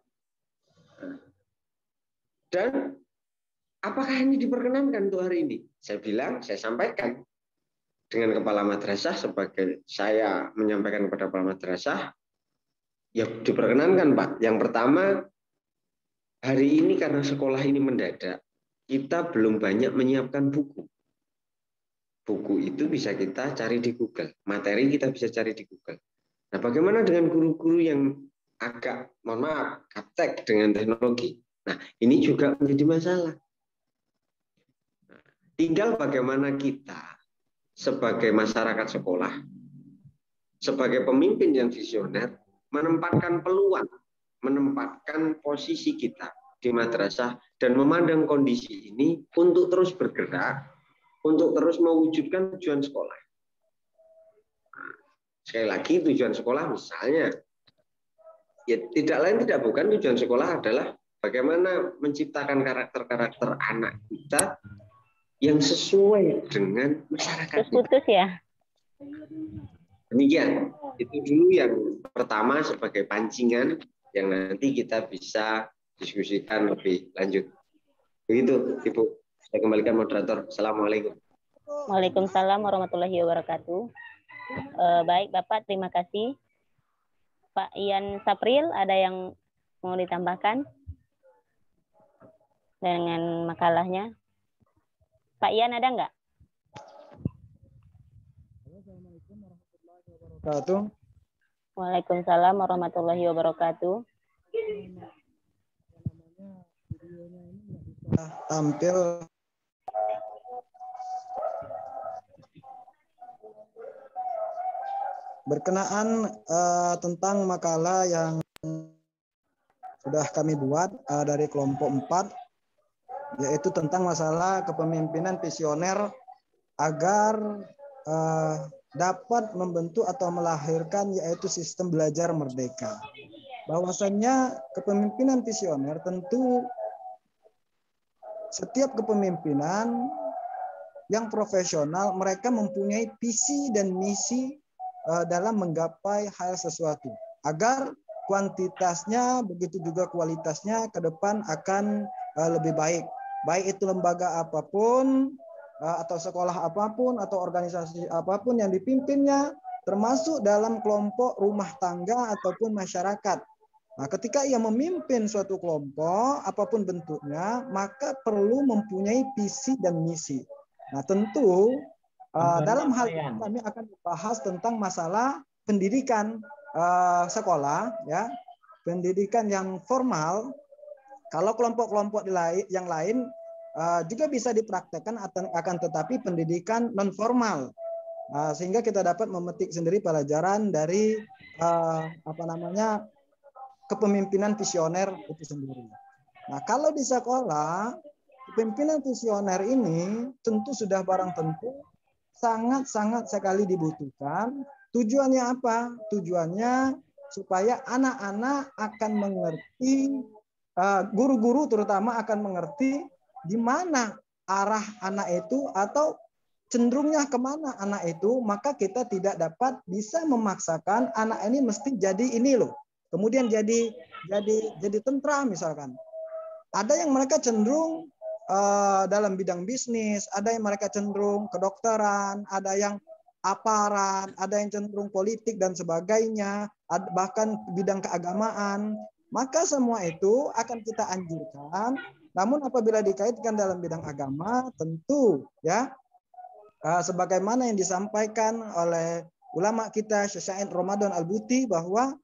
Dan apakah ini diperkenankan untuk hari ini? Saya sampaikan dengan kepala madrasah, sebagai saya menyampaikan kepada kepala madrasah, ya diperkenankan Pak. Yang pertama, hari ini karena sekolah ini mendadak, kita belum banyak menyiapkan buku. Buku itu bisa kita cari di Google, materi kita bisa cari di Google. Nah, bagaimana dengan guru-guru yang agak, mohon maaf, gaptek dengan teknologi? Nah, ini juga menjadi masalah. Tinggal bagaimana kita sebagai masyarakat sekolah, sebagai pemimpin yang visioner, menempatkan peluang, menempatkan posisi kita di madrasah dan memandang kondisi ini untuk terus bergerak, untuk terus mewujudkan tujuan sekolah. Nah, sekali lagi tujuan sekolah misalnya, ya tidak lain tidak bukan tujuan sekolah adalah bagaimana menciptakan karakter-karakter anak kita yang sesuai dengan masyarakat. Putus ya. Demikian, itu dulu yang pertama sebagai pancingan yang nanti kita bisa diskusikan lebih lanjut. Begitu, Ibu. Saya kembalikan moderator. Assalamualaikum. Waalaikumsalam warahmatullahi wabarakatuh. Baik, Bapak, terima kasih. Pak Ian Sapril, ada yang mau ditambahkan dengan makalahnya? Pak Ian, ada nggak? Waalaikumsalam warahmatullahi wabarakatuh. Tampil berkenaan tentang makalah yang sudah kami buat dari kelompok 4, yaitu tentang masalah kepemimpinan visioner agar dapat membentuk atau melahirkan yaitu sistem belajar merdeka. Bahwasannya kepemimpinan visioner tentu setiap kepemimpinan yang profesional mereka mempunyai visi dan misi dalam menggapai hal sesuatu agar kuantitasnya begitu juga kualitasnya ke depan akan lebih baik. Baik itu lembaga apapun atau sekolah apapun atau organisasi apapun yang dipimpinnya, termasuk dalam kelompok rumah tangga ataupun masyarakat. Nah, ketika ia memimpin suatu kelompok apapun bentuknya, maka perlu mempunyai visi dan misi. Nah, tentu dalam hal ini kami akan membahas tentang masalah pendidikan sekolah, ya, pendidikan yang formal. Kalau kelompok-kelompok yang lain juga bisa dipraktekkan, akan tetapi pendidikan non formal, sehingga kita dapat memetik sendiri pelajaran dari kepemimpinan visioner itu sendiri. Nah, kalau di sekolah kepemimpinan visioner ini tentu sudah barang tentu sangat-sangat sekali dibutuhkan. Tujuannya apa? Tujuannya supaya anak-anak akan mengerti, guru-guru terutama akan mengerti di mana arah anak itu atau cenderungnya kemana anak itu, maka kita tidak dapat bisa memaksakan anak ini mesti jadi ini loh. Kemudian jadi tentara misalkan. Ada yang mereka cenderung dalam bidang bisnis, ada yang mereka cenderung kedokteran, ada yang aparat, ada yang cenderung politik dan sebagainya, bahkan bidang keagamaan. Maka semua itu akan kita anjurkan. Namun apabila dikaitkan dalam bidang agama, tentu ya sebagaimana yang disampaikan oleh ulama kita Syekh Said Ramadan Al-Buti bahwa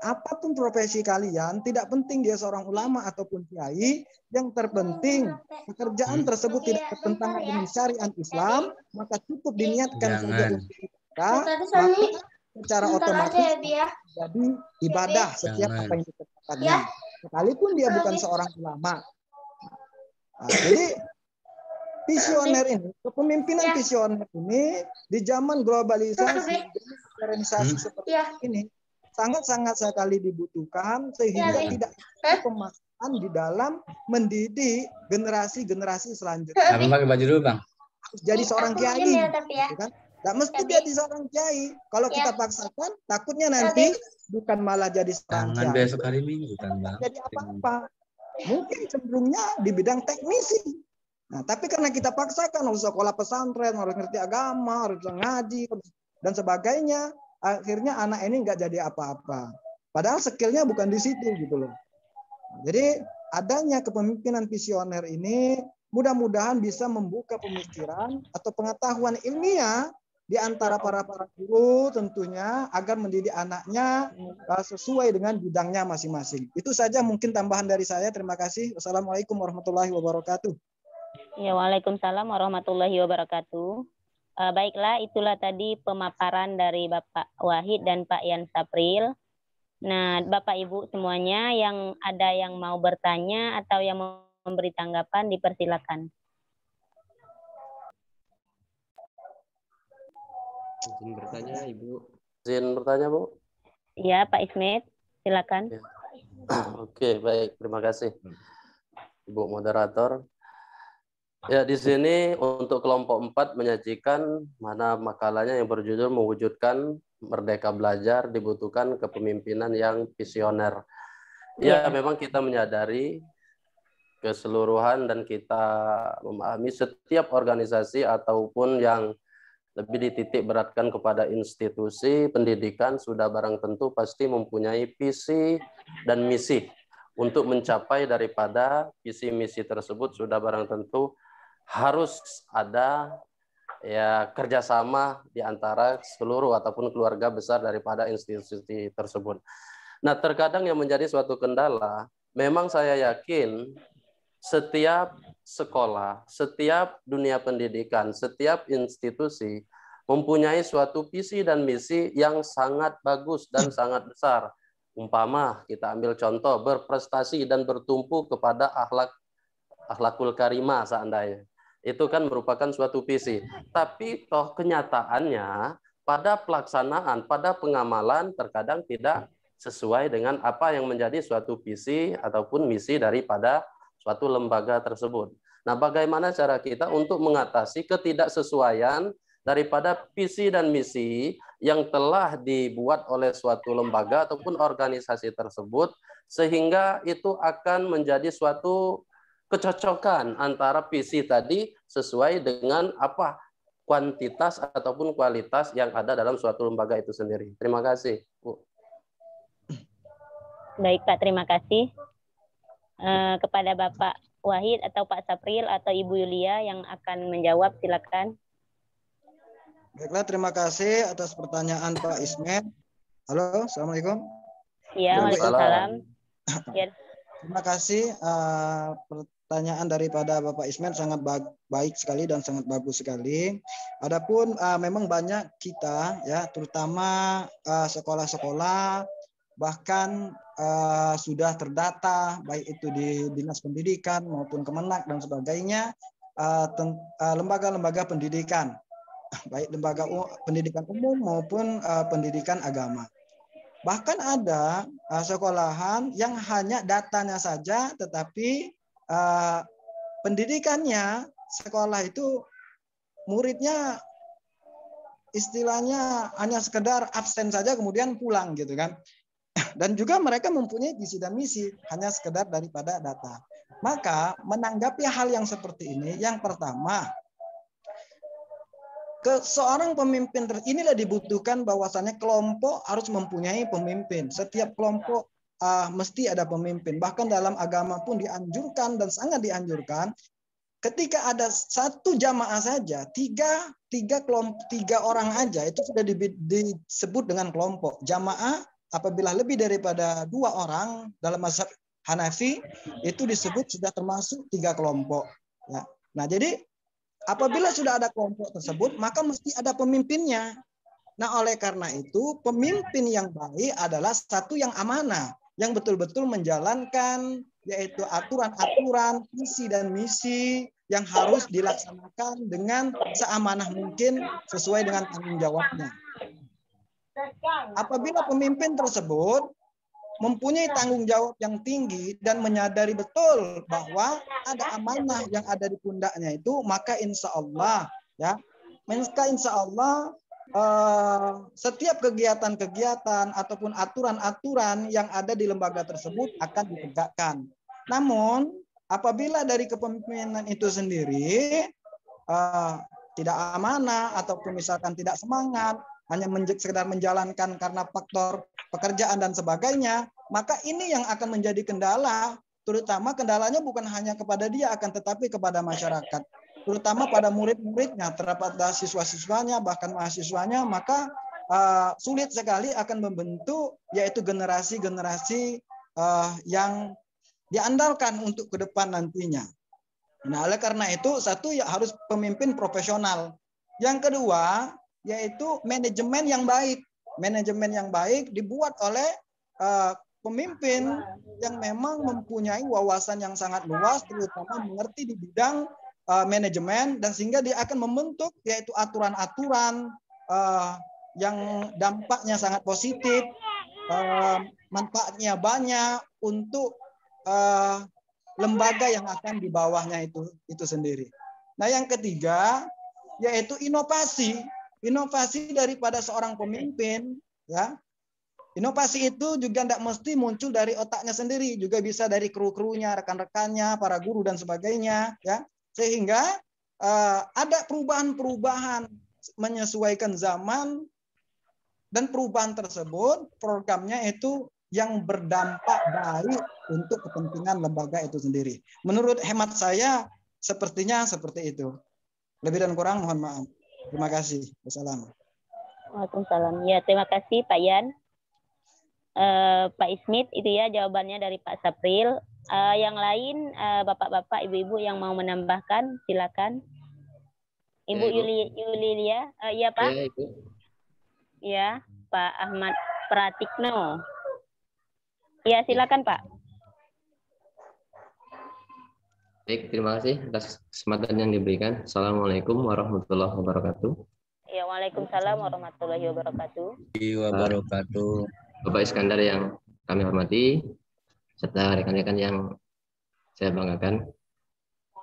apapun profesi kalian, tidak penting dia seorang ulama ataupun kiai, yang terpenting pekerjaan tersebut tidak bertentangan dengan syariat Islam, maka cukup diniatkan saja untuk kita, maka secara otomatis jadi ibadah setiap apa yang dikerjakannya, sekalipun dia bukan seorang ulama. Nah, jadi visioner ini, kepemimpinan visioner ini di zaman globalisasi, modernisasi seperti ini sangat-sangat sekali dibutuhkan sehingga tidak ada pemaksaan di dalam mendidik generasi-generasi selanjutnya. Abang pakai baju dulu, Bang. Jadi seorang kiai, kan? Tidak mesti jadi seorang kiai. Kalau kita paksakan, takutnya nanti bukan malah jadi seorang kiai. Besok hari Minggu kan, Bang. Jadi apa-apa. Mungkin cenderungnya di bidang teknisi. Nah, tapi karena kita paksakan harus sekolah pesantren, harus ngerti agama, harus ngaji dan sebagainya, akhirnya anak ini nggak jadi apa-apa. Padahal skillnya bukan di situ gitu loh. Jadi adanya kepemimpinan visioner ini mudah-mudahan bisa membuka pemikiran atau pengetahuan ilmiah di antara para guru tentunya agar mendidik anaknya sesuai dengan bidangnya masing-masing. Itu saja mungkin tambahan dari saya. Terima kasih. Wassalamualaikum warahmatullahi wabarakatuh. Ya, waalaikumsalam warahmatullahi wabarakatuh. Baiklah, itulah tadi pemaparan dari Bapak Wahid dan Pak Yan Sapril. Nah, Bapak Ibu semuanya yang ada yang mau bertanya atau yang mau memberi tanggapan, dipersilakan. Izin bertanya, Ibu. Izin bertanya, Bu? Ya, Pak Ismet, silakan. Ya. Oke, baik. Terima kasih, Ibu Moderator. Ya, di sini untuk kelompok 4 menyajikan mana makalahnya yang berjudul mewujudkan merdeka belajar dibutuhkan kepemimpinan yang visioner. Ya, memang kita menyadari keseluruhan dan kita memahami setiap organisasi ataupun yang lebih dititik beratkan kepada institusi pendidikan sudah barang tentu pasti mempunyai visi dan misi. Untuk mencapai daripada visi misi tersebut sudah barang tentu harus ada ya kerjasama di antara seluruh ataupun keluarga besar daripada institusi tersebut. Nah, terkadang yang menjadi suatu kendala, memang saya yakin setiap sekolah, setiap dunia pendidikan, setiap institusi mempunyai suatu visi dan misi yang sangat bagus dan sangat besar. Umpama kita ambil contoh berprestasi dan bertumpu kepada akhlakul karimah seandainya. Itu kan merupakan suatu visi. Tapi toh kenyataannya pada pelaksanaan, pada pengamalan terkadang tidak sesuai dengan apa yang menjadi suatu visi ataupun misi daripada suatu lembaga tersebut. Nah, bagaimana cara kita untuk mengatasi ketidaksesuaian daripada visi dan misi yang telah dibuat oleh suatu lembaga ataupun organisasi tersebut, sehingga itu akan menjadi suatu kecocokan antara visi tadi sesuai dengan apa kuantitas ataupun kualitas yang ada dalam suatu lembaga itu sendiri. Terima kasih, Bu. Baik, Pak, terima kasih. Kepada Bapak Wahid atau Pak Sapril atau Ibu Yulia yang akan menjawab, silakan. Baiklah, terima kasih atas pertanyaan Pak Ismet. Halo, Assalamualaikum. Ya, waalaikumsalam. Ya. Terima kasih. Pertanyaan daripada Bapak Ismet sangat baik sekali dan sangat bagus sekali. Adapun memang banyak kita ya, terutama sekolah-sekolah bahkan sudah terdata baik itu di Dinas Pendidikan maupun Kemenak dan sebagainya, lembaga-lembaga pendidikan baik lembaga pendidikan umum maupun pendidikan agama. Bahkan ada sekolahan yang hanya datanya saja, tetapi pendidikannya sekolah itu muridnya istilahnya hanya sekedar absen saja kemudian pulang gitu kan. Dan juga mereka mempunyai visi dan misi hanya sekedar daripada data. Maka menanggapi hal yang seperti ini, yang pertama, seorang pemimpin inilah dibutuhkan bahwasannya kelompok harus mempunyai pemimpin. Setiap kelompok mesti ada pemimpin. Bahkan dalam agama pun dianjurkan dan sangat dianjurkan. Ketika ada satu jamaah saja, tiga orang aja itu sudah disebut dengan kelompok. Jamaah apabila lebih daripada 2 orang dalam mazhab Hanafi itu disebut sudah termasuk 3 kelompok. Ya. Nah, jadi apabila sudah ada kelompok tersebut, maka mesti ada pemimpinnya. Nah, oleh karena itu, pemimpin yang baik adalah satu yang amanah, yang betul-betul menjalankan yaitu aturan-aturan, visi dan misi yang harus dilaksanakan dengan seamanah mungkin sesuai dengan tanggung jawabnya. Apabila pemimpin tersebut mempunyai tanggung jawab yang tinggi dan menyadari betul bahwa ada amanah yang ada di pundaknya itu, maka insya Allah setiap kegiatan-kegiatan ataupun aturan-aturan yang ada di lembaga tersebut akan ditegakkan. Namun apabila dari kepemimpinan itu sendiri tidak amanah ataupun misalkan tidak semangat, hanya sekedar menjalankan karena faktor pekerjaan dan sebagainya, maka ini yang akan menjadi kendala, terutama kendalanya bukan hanya kepada dia, akan tetapi kepada masyarakat. terutama pada murid-muridnya, terhadap siswa-siswanya, bahkan mahasiswanya, maka sulit sekali akan membentuk yaitu generasi-generasi yang diandalkan untuk ke depan nantinya. Nah, oleh karena itu, satu ya harus pemimpin profesional. Yang kedua, yaitu manajemen yang baik. Manajemen yang baik dibuat oleh pemimpin yang memang mempunyai wawasan yang sangat luas, terutama mengerti di bidang manajemen, dan sehingga dia akan membentuk yaitu aturan-aturan yang dampaknya sangat positif, manfaatnya banyak untuk lembaga yang akan di bawahnya itu sendiri. Nah, yang ketiga yaitu inovasi. Inovasi daripada seorang pemimpin, ya. Inovasi itu juga tidak mesti muncul dari otaknya sendiri, juga bisa dari kru-krunya, rekan-rekannya, para guru dan sebagainya, ya. Sehingga ada perubahan-perubahan menyesuaikan zaman, dan perubahan tersebut programnya itu yang berdampak baik untuk kepentingan lembaga itu sendiri. Menurut hemat saya sepertinya seperti itu. Lebih dan kurang mohon maaf. Terima kasih. Wassalamualaikum. Waalaikumsalam. Ya, terima kasih Pak Yan. Pak Ismit, itu ya jawabannya dari Pak Sapril. Yang lain, bapak-bapak, ibu-ibu yang mau menambahkan, silakan. Ibu Yulilia, iya Pak? Ya, Ibu. Ya, Pak Ahmad Pratikno. Ya, silakan Pak. Baik, terima kasih atas kesempatan yang diberikan. Assalamualaikum warahmatullahi wabarakatuh. Ya, waalaikumsalam warahmatullahi wabarakatuh. Bapak Iskandar yang kami hormati, serta rekan-rekan yang saya banggakan.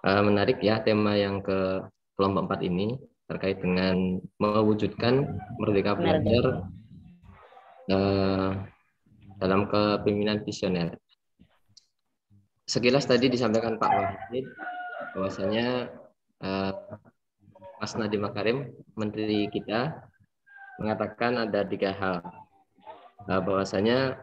Menarik ya tema yang ke kelompok 4 ini terkait dengan mewujudkan merdeka belajar dalam kepemimpinan visioner. Sekilas tadi disampaikan Pak Wahid bahwasanya Mas Nadiem Makarim, Menteri kita, mengatakan ada 3 hal. Bahwasanya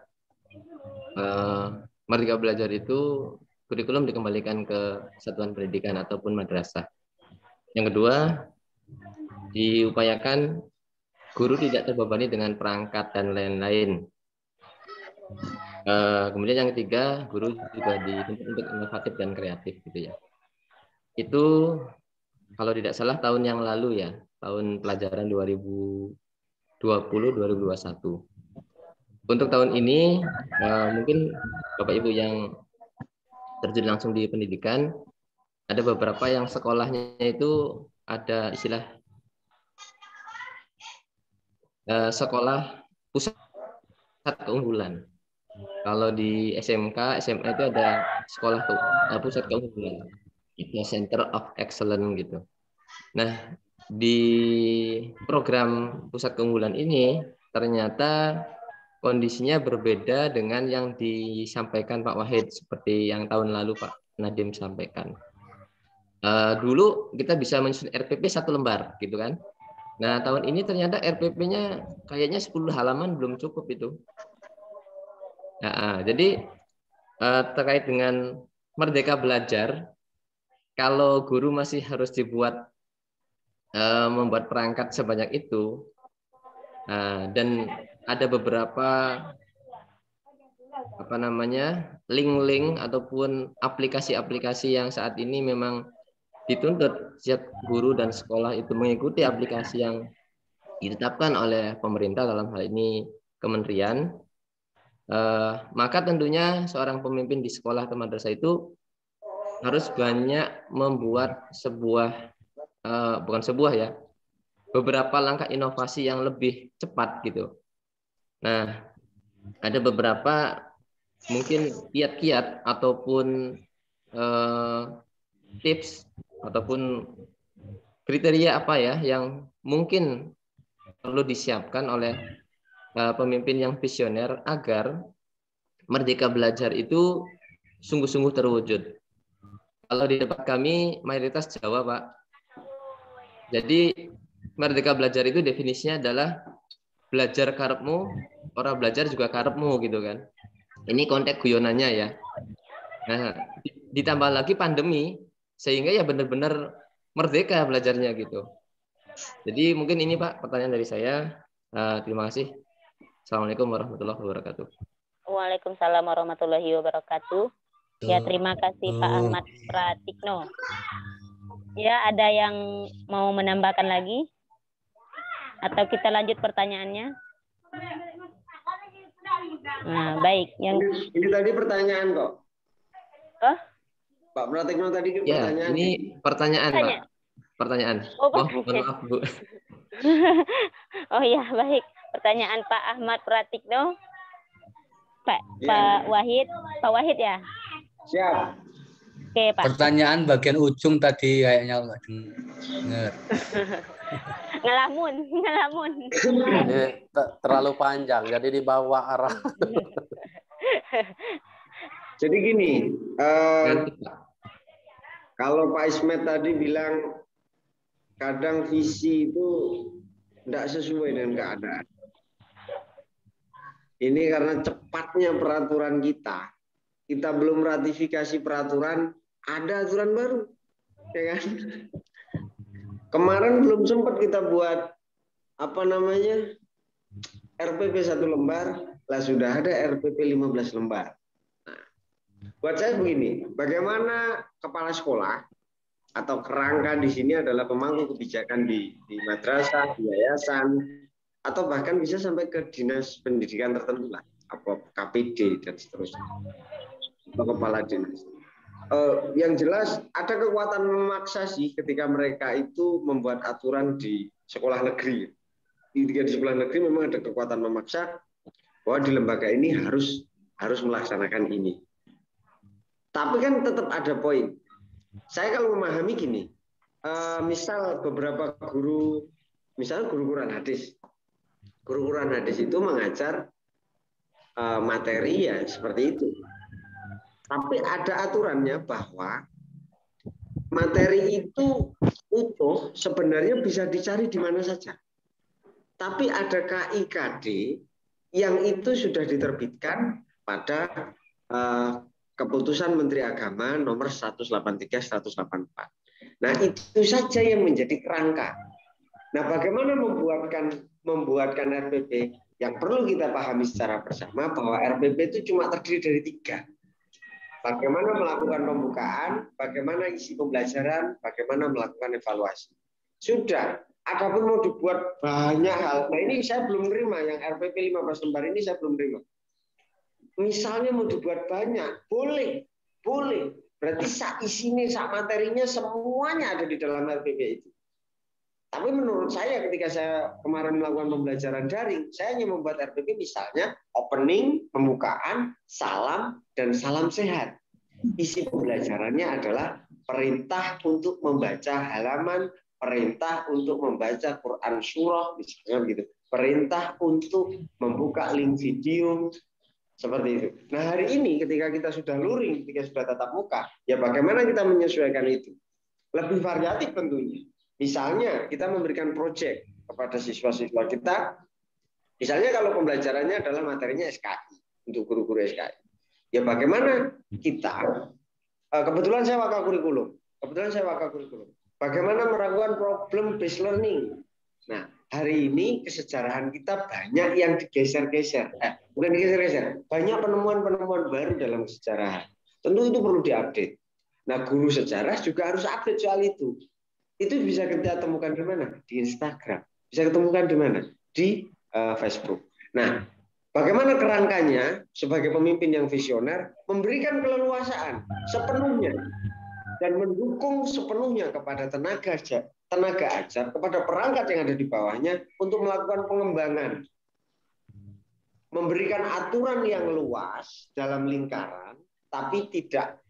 merdeka belajar itu kurikulum dikembalikan ke satuan pendidikan ataupun madrasah. Yang kedua, diupayakan guru tidak terbebani dengan perangkat dan lain-lain. Kemudian yang ketiga, guru juga dituntut untuk inovatif dan kreatif gitu ya. Itu kalau tidak salah tahun yang lalu ya, tahun pelajaran 2020-2021. Untuk tahun ini mungkin Bapak Ibu yang terjun langsung di pendidikan, ada beberapa yang sekolahnya itu ada istilah sekolah pusat keunggulan. Kalau di SMK, SMA itu ada sekolah pusat keunggulan, itu Center of Excellence gitu. Nah, di program pusat keunggulan ini ternyata kondisinya berbeda dengan yang disampaikan Pak Wahid seperti yang tahun lalu Pak Nadiem sampaikan. Dulu kita bisa menyusun RPP 1 lembar gitu kan. Nah, tahun ini ternyata RPP-nya kayaknya 10 halaman belum cukup itu. Nah, jadi terkait dengan merdeka belajar, kalau guru masih harus membuat perangkat sebanyak itu, dan ada beberapa link-link ataupun aplikasi-aplikasi yang saat ini memang dituntut setiap guru dan sekolah itu mengikuti aplikasi yang ditetapkan oleh pemerintah, dalam hal ini kementerian. Maka tentunya seorang pemimpin di sekolah atau madrasah itu harus banyak membuat beberapa langkah inovasi yang lebih cepat gitu. Nah, ada beberapa mungkin kiat-kiat ataupun tips ataupun kriteria apa ya yang mungkin perlu disiapkan oleh pemimpin yang visioner agar merdeka belajar itu sungguh-sungguh terwujud. Kalau di tempat kami mayoritas Jawa, Pak. Jadi merdeka belajar itu definisinya adalah belajar karepmu, orang belajar juga karepmu gitu kan. Ini konteks guyonannya ya. Nah, ditambah lagi pandemi sehingga ya benar-benar merdeka belajarnya gitu. Jadi mungkin ini Pak pertanyaan dari saya. Terima kasih. Assalamualaikum warahmatullahi wabarakatuh. Waalaikumsalam warahmatullahi wabarakatuh. Ya, terima kasih Pak Ahmad Pratikno. Ya, ada yang mau menambahkan lagi? Atau kita lanjut pertanyaannya? Nah, baik. Ini tadi pertanyaan kok. Oh? Pak Pratikno tadi Ya, pertanyaan. ini pertanyaan Pak. Pertanyaan. Oh, maaf Bu. Oh ya, baik. Pertanyaan Pak Ahmad Pratikno. Pak Wahid. Pak Wahid ya? Siap. Oke, Pak. Pertanyaan bagian ujung tadi kayaknya nggak dengar. Ngelamun. Ini terlalu panjang, jadi dibawa arah. Jadi gini, kalau Pak Ismet tadi bilang kadang visi itu tidak sesuai dengan keadaan. Ini karena cepatnya peraturan kita belum ratifikasi peraturan, ada aturan baru, ya kan? Kemarin belum sempat kita buat RPP 1 lembar, lah sudah ada RPP 15 lembar. Nah, buat saya begini, bagaimana kepala sekolah atau kerangka di sini adalah pemangku kebijakan di madrasah, di yayasan, atau bahkan bisa sampai ke dinas pendidikan tertentu lah, apa KPD dan seterusnya, atau kepala dinas. Yang jelas ada kekuatan memaksa sih ketika mereka itu membuat aturan di sekolah negeri. Ketika di sekolah negeri memang ada kekuatan memaksa bahwa di lembaga ini harus melaksanakan ini. Tapi kan tetap ada poin. Saya kalau memahami gini, misal beberapa guru, misalnya guru Quran hadis. Guru Quran hadis itu mengajar materi ya seperti itu. Tapi ada aturannya bahwa materi itu utuh sebenarnya bisa dicari di mana saja. Tapi ada KIKD yang itu sudah diterbitkan pada keputusan Menteri Agama nomor 183/184. Nah, itu saja yang menjadi kerangka. Nah, bagaimana membuatkan RPP yang perlu kita pahami secara bersama bahwa RPP itu cuma terdiri dari 3. Bagaimana melakukan pembukaan, bagaimana isi pembelajaran, bagaimana melakukan evaluasi. Sudah, adapun mau dibuat banyak hal. Nah, ini saya belum terima, yang RPP 15 lembar ini saya belum terima. Misalnya mau dibuat banyak, boleh. Berarti isinya, materinya semuanya ada di dalam RPP itu. Tapi menurut saya ketika saya kemarin melakukan pembelajaran daring, saya hanya membuat RPP misalnya opening, pembukaan, salam, dan salam sehat. Isi pembelajarannya adalah perintah untuk membaca halaman, perintah untuk membaca Quran surah, misalnya begitu. Perintah untuk membuka link video, seperti itu. Nah, hari ini ketika kita sudah luring, ketika sudah tatap muka, ya bagaimana kita menyesuaikan itu? Lebih variatif tentunya. Misalnya kita memberikan proyek kepada siswa-siswa kita, misalnya kalau pembelajarannya adalah materinya SKI, untuk guru-guru SKI. Ya bagaimana kita, kebetulan saya wakil kurikulum, bagaimana melakukan problem based learning. Nah, hari ini kesejarahan kita banyak yang digeser-geser. Bukan digeser-geser, banyak penemuan-penemuan baru dalam kesejarahan. Tentu itu perlu diupdate. Nah, guru sejarah juga harus update soal itu. Itu bisa kita temukan di mana? Di Instagram. Bisa ketemukan di mana? Di Facebook. Nah, bagaimana kerangkanya sebagai pemimpin yang visioner memberikan keleluasaan sepenuhnya dan mendukung sepenuhnya kepada tenaga ajar, kepada perangkat yang ada di bawahnya untuk melakukan pengembangan. Memberikan aturan yang luas dalam lingkaran, tapi tidak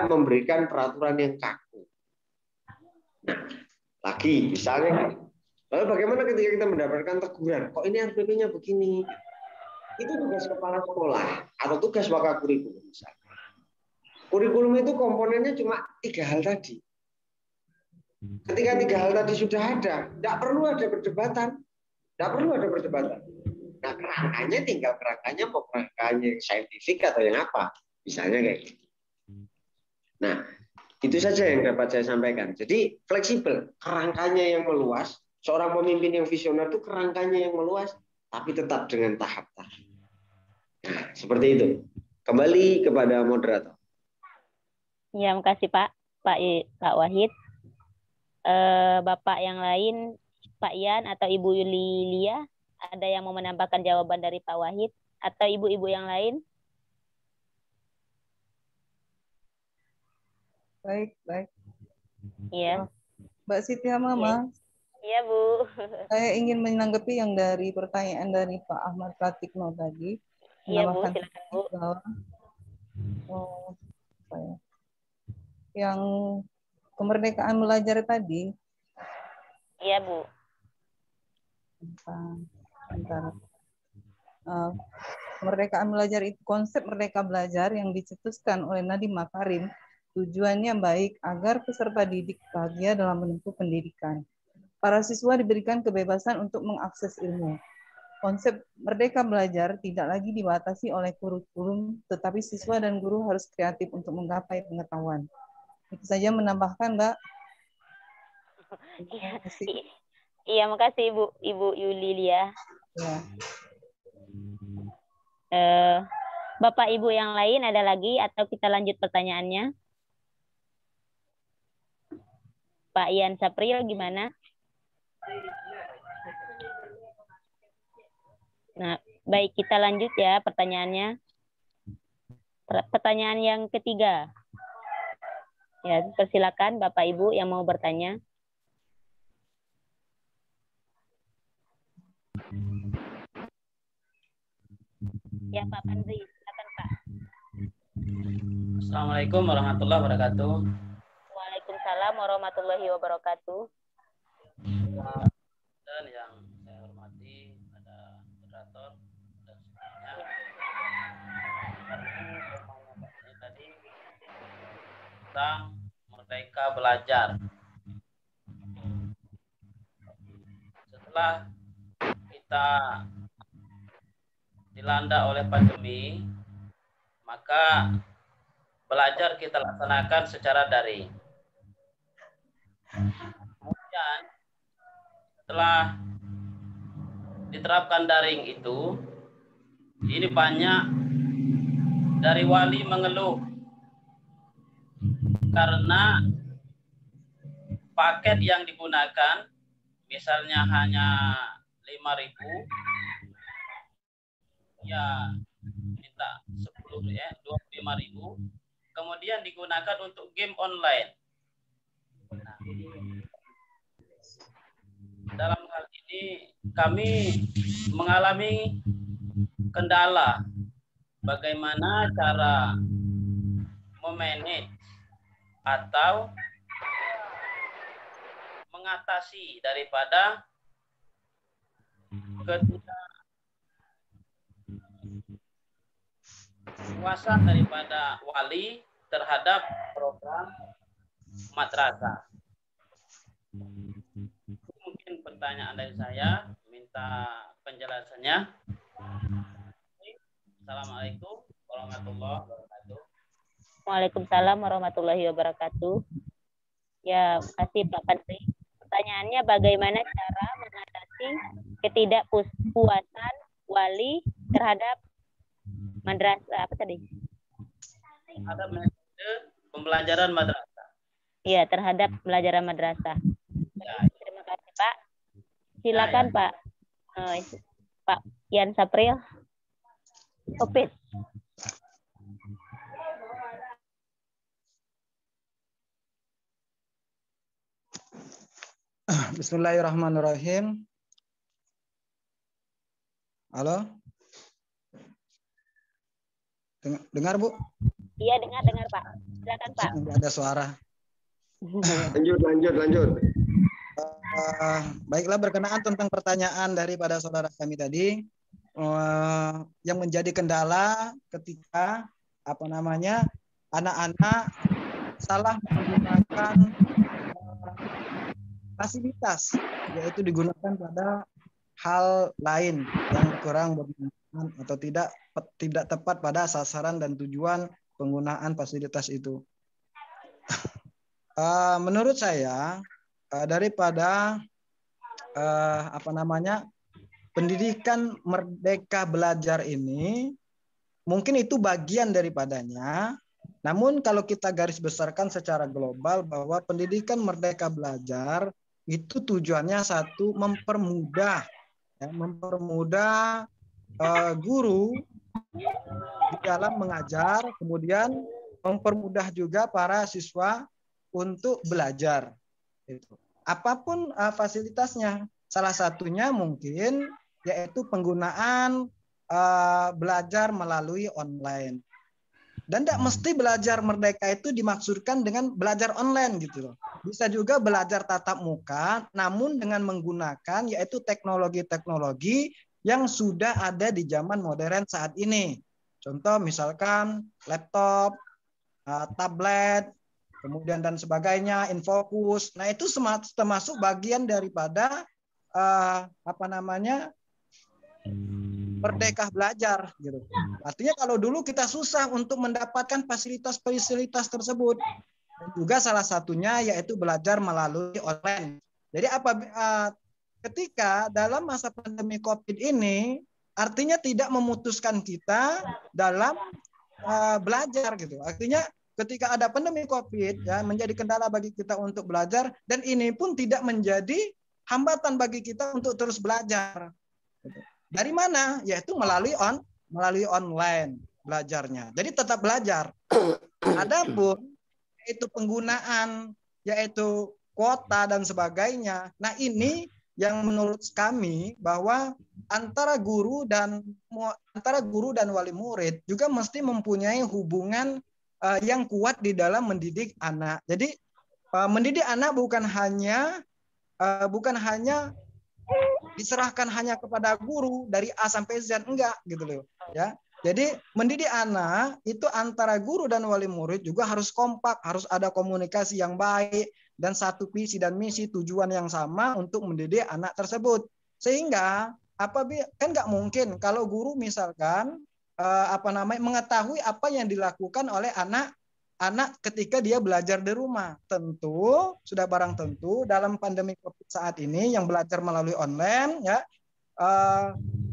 memberikan peraturan yang kaku. Nah, lagi misalnya, lalu bagaimana ketika kita mendapatkan teguran, kok ini RPP-nya begini? Itu tugas kepala sekolah atau tugas wakil kurikulum misalnya. Kurikulum itu komponennya cuma 3 hal tadi. Ketika 3 hal tadi sudah ada, tidak perlu ada perdebatan. Nah, kerangkanya mau kerangkanya saintifik atau yang apa? Misalnya kayak gitu. Nah, Itu saja yang dapat saya sampaikan. Jadi fleksibel, kerangkanya yang meluas. Seorang pemimpin yang visioner itu kerangkanya yang meluas, tapi tetap dengan tahap-tahap. Nah, seperti itu. Kembali kepada moderator. Ya, makasih Pak Wahid. Bapak yang lain, Pak Ian atau Ibu Yulilia, ada yang mau menambahkan jawaban dari Pak Wahid atau ibu-ibu yang lain? Baik. Iya. Mbak Siti Mama. Iya, Bu. Saya ingin menanggapi yang dari pertanyaan dari Pak Ahmad Pratikno tadi. Iya, Bu, silakan, Bu. Yang kemerdekaan belajar tadi. Iya, Bu. Bentar. Kemerdekaan belajar itu, konsep merdeka belajar yang dicetuskan oleh Nadiem Makarim, tujuannya baik agar peserta didik bahagia dalam menempuh pendidikan. Para siswa diberikan kebebasan untuk mengakses ilmu. Konsep merdeka belajar tidak lagi dibatasi oleh kurikulum, tetapi siswa dan guru harus kreatif untuk menggapai pengetahuan. Itu saja menambahkan, Mbak. Iya, makasih Ibu Yulilia. Ya. Bapak Ibu yang lain ada lagi atau kita lanjut pertanyaannya? Pak Ian Sapril gimana? Nah, baik, kita lanjut ya pertanyaannya. Pertanyaan yang ketiga. Ya, persilakan Bapak Ibu yang mau bertanya. Ya, Pak Pandri, silakan Pak. Assalamualaikum warahmatullahi wabarakatuh. Waalaikumsalam warahmatullahi wabarakatuh. Dan yang saya hormati ada moderator dan semuanya. Tadi tentang merdeka belajar. Setelah kita dilanda oleh pandemi, maka belajar kita laksanakan secara daring. Kemudian setelah diterapkan daring itu, ini banyak dari wali mengeluh karena paket yang digunakan misalnya hanya 5.000, ya minta 10 ya 25.000, kemudian digunakan untuk game online. Nah, dalam hal ini kami mengalami kendala bagaimana cara memanage atau mengatasi daripada ketidakpuasan daripada wali terhadap program madrasah. Mungkin pertanyaan dari saya, minta penjelasannya. Assalamualaikum warahmatullahi wabarakatuh. Waalaikumsalam warahmatullahi wabarakatuh. Ya, makasih Pak Pandri. Pertanyaannya bagaimana cara mengatasi ketidakpuasan wali terhadap madrasah apa tadi? Ada metode pembelajaran madrasah. Iya, terhadap pelajaran madrasah. Ya. Terima kasih Pak. Silakan Pak. Pak Ian Sapril. Opis. Bismillahirrahmanirrahim. Halo? Dengar, Bu? Iya, dengar Pak. Silakan Pak. Nggak ada suara. Lanjut. Baiklah, berkenaan tentang pertanyaan daripada saudara kami tadi, yang menjadi kendala ketika anak-anak salah menggunakan fasilitas, yaitu digunakan pada hal lain yang kurang bermanfaat atau tidak tepat pada sasaran dan tujuan penggunaan fasilitas itu. menurut saya daripada pendidikan merdeka belajar ini mungkin itu bagian daripadanya. Namun kalau kita garis besarkan secara global bahwa pendidikan merdeka belajar itu tujuannya satu, mempermudah guru di dalam mengajar, kemudian mempermudah juga para siswa untuk belajar. Apapun fasilitasnya, salah satunya mungkin yaitu penggunaan belajar melalui online. Dan tidak mesti belajar merdeka itu dimaksudkan dengan belajar online gitu loh. Bisa juga belajar tatap muka, namun dengan menggunakan yaitu teknologi-teknologi yang sudah ada di zaman modern saat ini. Contoh misalkan laptop, tablet, kemudian dan sebagainya, Infocus. Nah itu termasuk bagian daripada merdeka belajar gitu. Artinya kalau dulu kita susah untuk mendapatkan fasilitas-fasilitas tersebut. Dan juga salah satunya yaitu belajar melalui online. Jadi ketika dalam masa pandemi Covid ini artinya tidak memutuskan kita dalam belajar gitu. Artinya ketika ada pandemi Covid ya menjadi kendala bagi kita untuk belajar, dan ini pun tidak menjadi hambatan bagi kita untuk terus belajar. Dari mana? Yaitu melalui online belajarnya. Jadi tetap belajar. Adapun yaitu penggunaan yaitu kuota dan sebagainya. Nah, ini yang menurut kami bahwa antara guru dan wali murid juga mesti mempunyai hubungan yang kuat di dalam mendidik anak. Jadi mendidik anak bukan hanya diserahkan hanya kepada guru dari A sampai Z, enggak gitu loh ya. Jadi mendidik anak itu antara guru dan wali murid juga harus kompak, harus ada komunikasi yang baik dan satu visi dan misi, tujuan yang sama untuk mendidik anak tersebut. Sehingga kan nggak mungkin kalau guru misalkan mengetahui apa yang dilakukan oleh anak ketika dia belajar di rumah. Tentu sudah barang tentu dalam pandemi Covid saat ini yang belajar melalui online ya,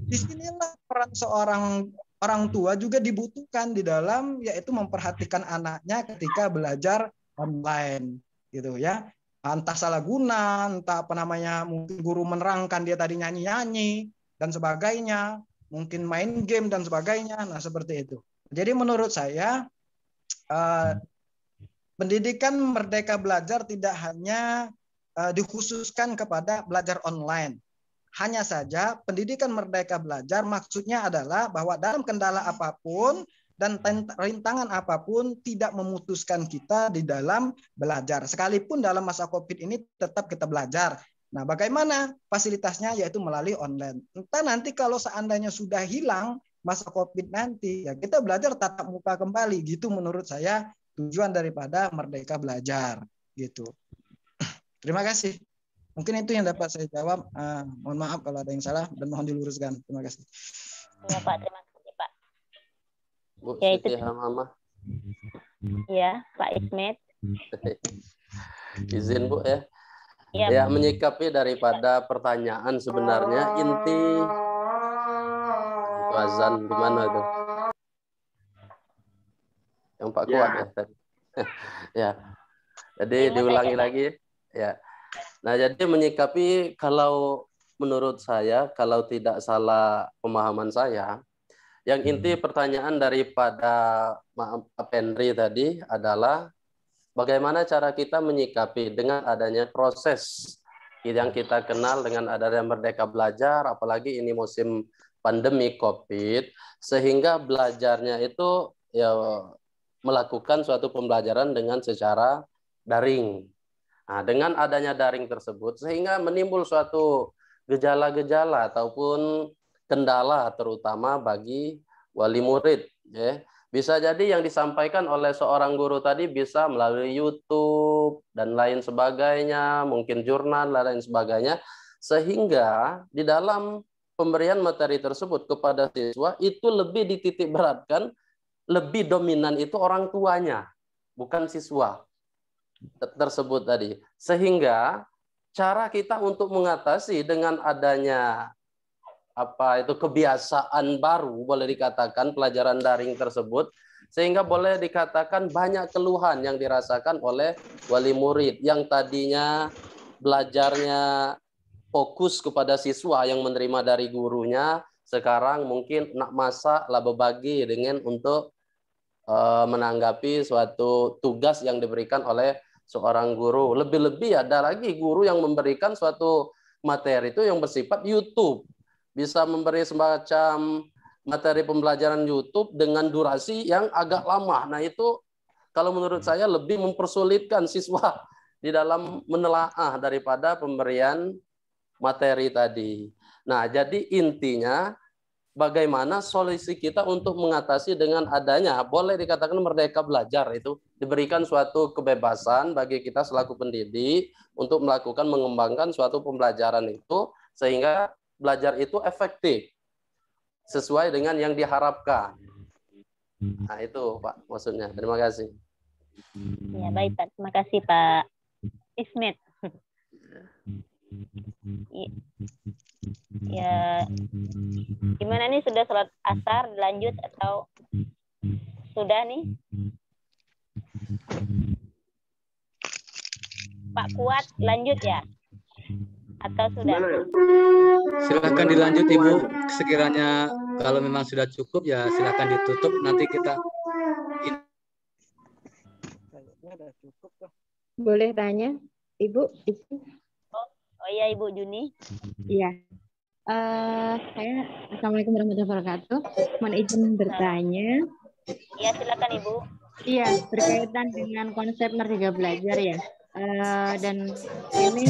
disinilah peran seorang orang tua juga dibutuhkan di dalam yaitu memperhatikan anaknya ketika belajar online gitu ya. Entah salah guna, entah mungkin guru menerangkan dia tadi nyanyi-nyanyi dan sebagainya, mungkin main game dan sebagainya. Nah, seperti itu. Jadi menurut saya pendidikan merdeka belajar tidak hanya dikhususkan kepada belajar online. Hanya saja pendidikan merdeka belajar maksudnya adalah bahwa dalam kendala apapun dan rintangan apapun tidak memutuskan kita di dalam belajar. Sekalipun dalam masa Covid ini tetap kita belajar. Nah, bagaimana fasilitasnya? Yaitu melalui online. Entah nanti kalau seandainya sudah hilang masa Covid nanti, ya kita belajar tatap muka kembali. Gitu menurut saya tujuan daripada merdeka belajar. Gitu. Terima kasih. Mungkin itu yang dapat saya jawab. Mohon maaf kalau ada yang salah dan mohon diluruskan. Terima kasih. Ya Pak, terima kasih Pak. Bu Ya, Siti Hamamah. Ya, Pak Ismet. Izin Bu ya. Ya, Ya, menyikapi daripada pertanyaan sebenarnya inti itu azan di mana itu? Yang Pak Kuat ya tadi. Ya. Jadi diulangi lagi ya. Nah, jadi menyikapi kalau menurut saya, kalau tidak salah pemahaman saya, yang inti pertanyaan daripada Pak Pendri tadi adalah bagaimana cara kita menyikapi dengan adanya proses yang kita kenal dengan adanya Merdeka Belajar, apalagi ini musim pandemi COVID, sehingga belajarnya itu ya melakukan suatu pembelajaran dengan secara daring. Nah, dengan adanya daring tersebut, sehingga menimbul suatu gejala-gejala ataupun kendala terutama bagi wali murid. Ya. Bisa jadi yang disampaikan oleh seorang guru tadi bisa melalui YouTube dan lain sebagainya, mungkin jurnal dan lain sebagainya, sehingga di dalam pemberian materi tersebut kepada siswa itu lebih dititik beratkan, lebih dominan itu orang tuanya, bukan siswa. tersebut tadi. Sehingga cara kita untuk mengatasi dengan adanya kebiasaan baru, boleh dikatakan pelajaran daring tersebut, sehingga boleh dikatakan banyak keluhan yang dirasakan oleh wali murid yang tadinya belajarnya fokus kepada siswa yang menerima dari gurunya, sekarang mungkin nak masak lah berbagi dengan untuk menanggapi suatu tugas yang diberikan oleh seorang guru. Lebih-lebih ada lagi guru yang memberikan suatu materi itu yang bersifat YouTube. Bisa memberi semacam materi pembelajaran YouTube dengan durasi yang agak lama. Nah itu kalau menurut saya lebih mempersulitkan siswa di dalam menelaah daripada pemberian materi tadi. Nah jadi intinya bagaimana solusi kita untuk mengatasi dengan adanya, boleh dikatakan merdeka belajar itu, diberikan suatu kebebasan bagi kita selaku pendidik untuk melakukan, mengembangkan suatu pembelajaran itu, sehingga belajar itu efektif, sesuai dengan yang diharapkan. Nah itu Pak maksudnya. Terima kasih. Ya baik Pak, terima kasih Pak Ismet. Ya, gimana nih, sudah sholat asar lanjut atau sudah nih? Pak Kuat lanjut ya? Atau sudah? Silakan dilanjut Ibu. Sekiranya kalau memang sudah cukup ya silakan ditutup. Nanti kita Boleh tanya, Ibu? Oh iya Ibu Juni. Iya. Saya Assalamualaikum warahmatullahi wabarakatuh. Mohon izin bertanya. Iya silakan Ibu. Iya, berkaitan dengan konsep merdeka belajar ya. Dan ini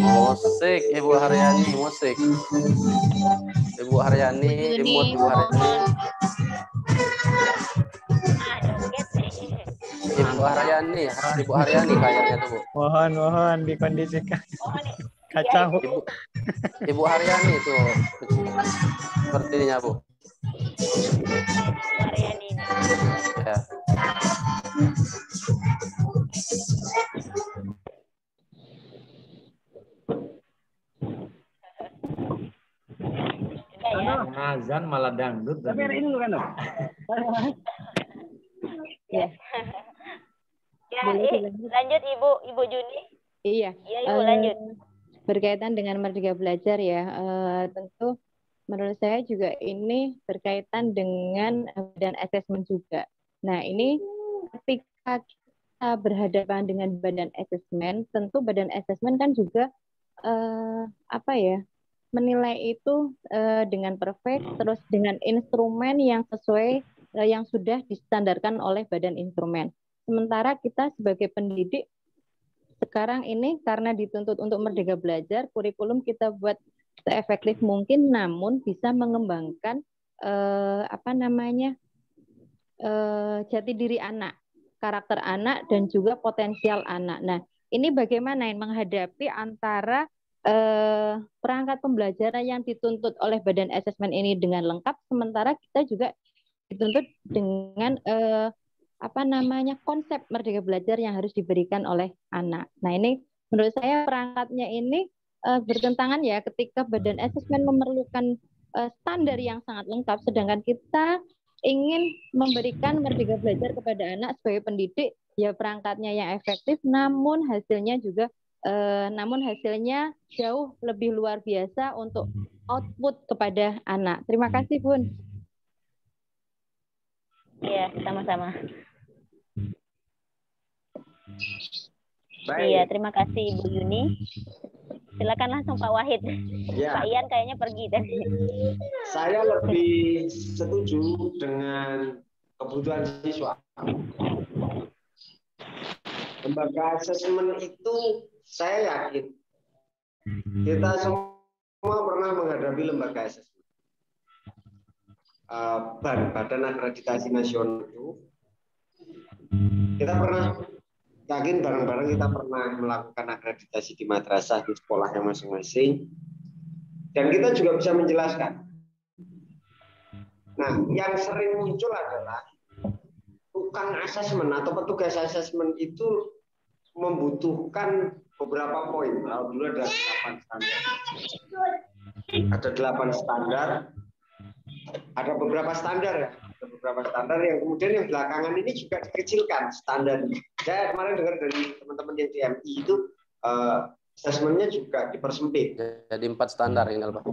musik Ibu Haryani, musik. Ibu Haryani, imut Ibu Haryani. Ibu Haryani kayaknya tuh Bu. Mohon dikondisikan. Kacau. Ibu Haryani tuh sepertinya Bu. Haryani. Ya. Azan malah dangdut. Tapi ini lu kan? Ya. Ya, lanjut Ibu Juni. Iya. Iya Ibu lanjut. Berkaitan dengan merdeka belajar ya, tentu menurut saya juga ini berkaitan dengan badan asesmen juga. Nah ini ketika kita berhadapan dengan badan asesmen, tentu badan asesmen kan juga menilai itu dengan perfect, terus dengan instrumen yang sesuai yang sudah distandarkan oleh badan instrumen. Sementara kita sebagai pendidik sekarang ini karena dituntut untuk merdeka belajar, kurikulum kita buat seefektif mungkin, namun bisa mengembangkan jati diri anak, karakter anak, dan juga potensial anak. Nah, ini bagaimana menghadapi antara perangkat pembelajaran yang dituntut oleh badan asesmen ini dengan lengkap, sementara kita juga dituntut dengan konsep merdeka belajar yang harus diberikan oleh anak. Nah ini menurut saya perangkatnya ini bertentangan ya, ketika badan asesmen memerlukan standar yang sangat lengkap, sedangkan kita ingin memberikan merdeka belajar kepada anak sebagai pendidik, ya perangkatnya yang efektif, namun hasilnya jauh lebih luar biasa untuk output kepada anak. Terima kasih Bun. Iya, sama-sama. Baik. Iya, terima kasih Ibu Yuni. Silakan langsung Pak Wahid. Ya. Pak Ian kayaknya pergi tadi. Saya lebih setuju dengan kebutuhan siswa. Lembaga asesmen itu saya yakin kita semua pernah menghadapi lembaga asesmen. Badan akreditasi nasional itu kita pernah yakin bareng-bareng kita pernah melakukan akreditasi di madrasah di sekolahnya masing-masing, dan kita juga bisa menjelaskan Nah, yang sering muncul adalah tukang asesmen atau petugas asesmen itu membutuhkan beberapa poin. Kalau dulu ada 8 standar. Ada 8 standar. Ada beberapa standar ya. Ada beberapa standar yang kemudian yang belakangan ini juga dikecilkan standarnya. Saya kemarin dengar dari teman-teman yang di MI itu asesmennya juga dipersempit. Jadi 4 standar tinggal Pak.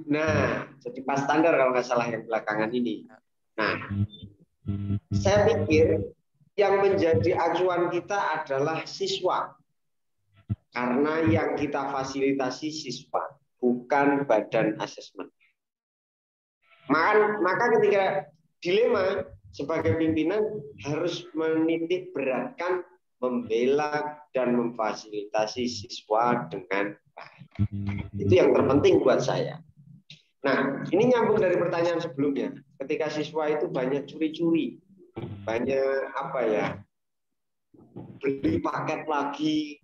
Nah, jadi 4 standar kalau nggak salah yang belakangan ini. Nah, saya pikir yang menjadi acuan kita adalah siswa. Karena yang kita fasilitasi siswa, bukan badan asesmen. Maka ketika dilema sebagai pimpinan harus menitik beratkan membela dan memfasilitasi siswa dengan baik. Itu yang terpenting buat saya. Nah, ini nyambung dari pertanyaan sebelumnya. Ketika siswa itu banyak curi-curi, banyak beli paket lagi,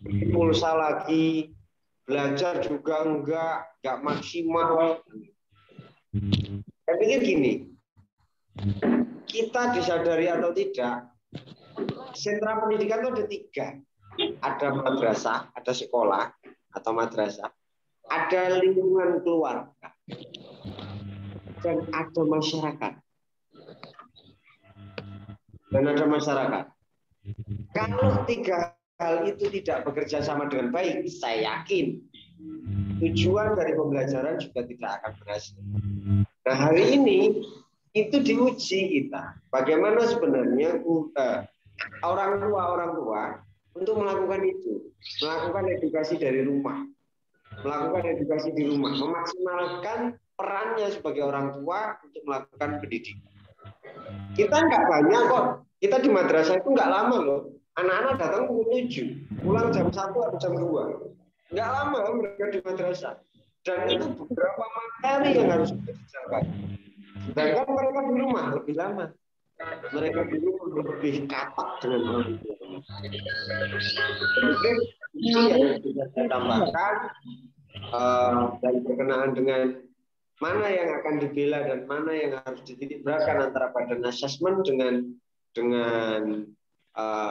beli pulsa lagi, belajar juga enggak maksimal. Saya pikir gini, kita disadari atau tidak, sentra pendidikan itu ada 3. Ada madrasah, ada sekolah atau madrasah, ada lingkungan keluarga, dan ada masyarakat. Kalau 3 hal itu tidak bekerja sama dengan baik, saya yakin tujuan dari pembelajaran juga tidak akan berhasil. Nah, hari ini itu diuji kita. Bagaimana sebenarnya orang tua untuk melakukan itu, melakukan edukasi dari rumah, melakukan edukasi di rumah, memaksimalkan perannya sebagai orang tua untuk melakukan pendidikan. Kita nggak banyak kok. Kita di madrasah itu nggak lama loh. Anak-anak datang pukul 7, pulang jam 1 atau jam 2. Nggak lama mereka di madrasah. Dan itu beberapa materi yang harus kita bicarakan. Sedangkan mereka di rumah lebih lama. Mereka di rumah lebih katak dengan orang tua. Itu yang bisa saya tambahkan dan berkenaan dengan mana yang akan dibela dan mana yang harus dititik beratkan antara badan asesmen dengan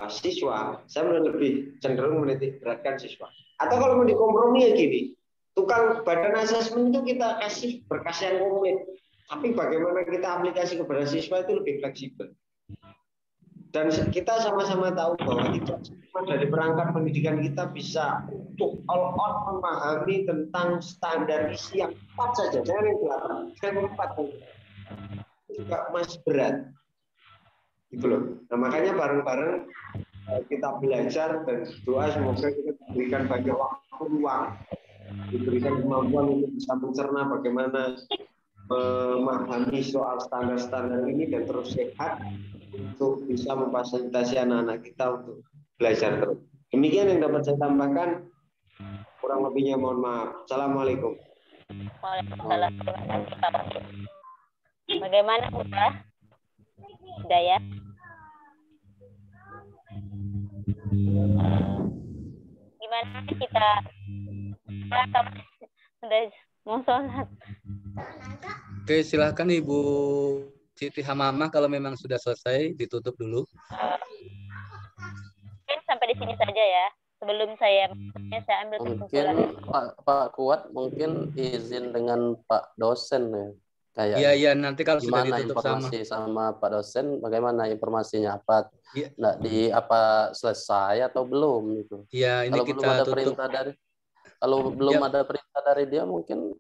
siswa. Saya lebih cenderung menitik beratkan siswa. Atau kalau mau dikompromi ya gini, tukang badan asesmen itu kita kasih berkas yang komplit, tapi bagaimana kita aplikasi kepada siswa itu lebih fleksibel. Dan kita sama-sama tahu bahwa tidak semua dari perangkat pendidikan kita bisa untuk all out memahami tentang standar isi yang 4 saja, jangan yang 8, yang 4 itu juga masih berat. Gitu loh. Nah, makanya bareng-bareng kita belajar dan doa semoga kita diberikan banyak waktu luang, diberikan kemampuan untuk bisa mencerna bagaimana memahami soal standar-standar ini dan terus sehat untuk bisa memfasilitasi anak-anak kita untuk belajar terus. Demikian yang dapat saya tambahkan. Kurang lebihnya mohon maaf. Assalamualaikum. Waalaikumsalam. Bagaimana Putra? Sudah ya? Gimana kita sudah mau sholat? Oke, silahkan Ibu Siti Hamamah kalau memang sudah selesai ditutup dulu. Mungkin sampai di sini saja ya. Sebelum saya ambil kesimpulan. Mungkin Pak Kuat mungkin izin dengan Pak dosen ya. Kayak iya nanti kalau sudah ditutup informasi sama Pak dosen, bagaimana informasinya apa? Nggak selesai atau belum gitu? Iya, ini kalau kita belum ada tutup. perintah dari belum ada perintah dari dia, mungkin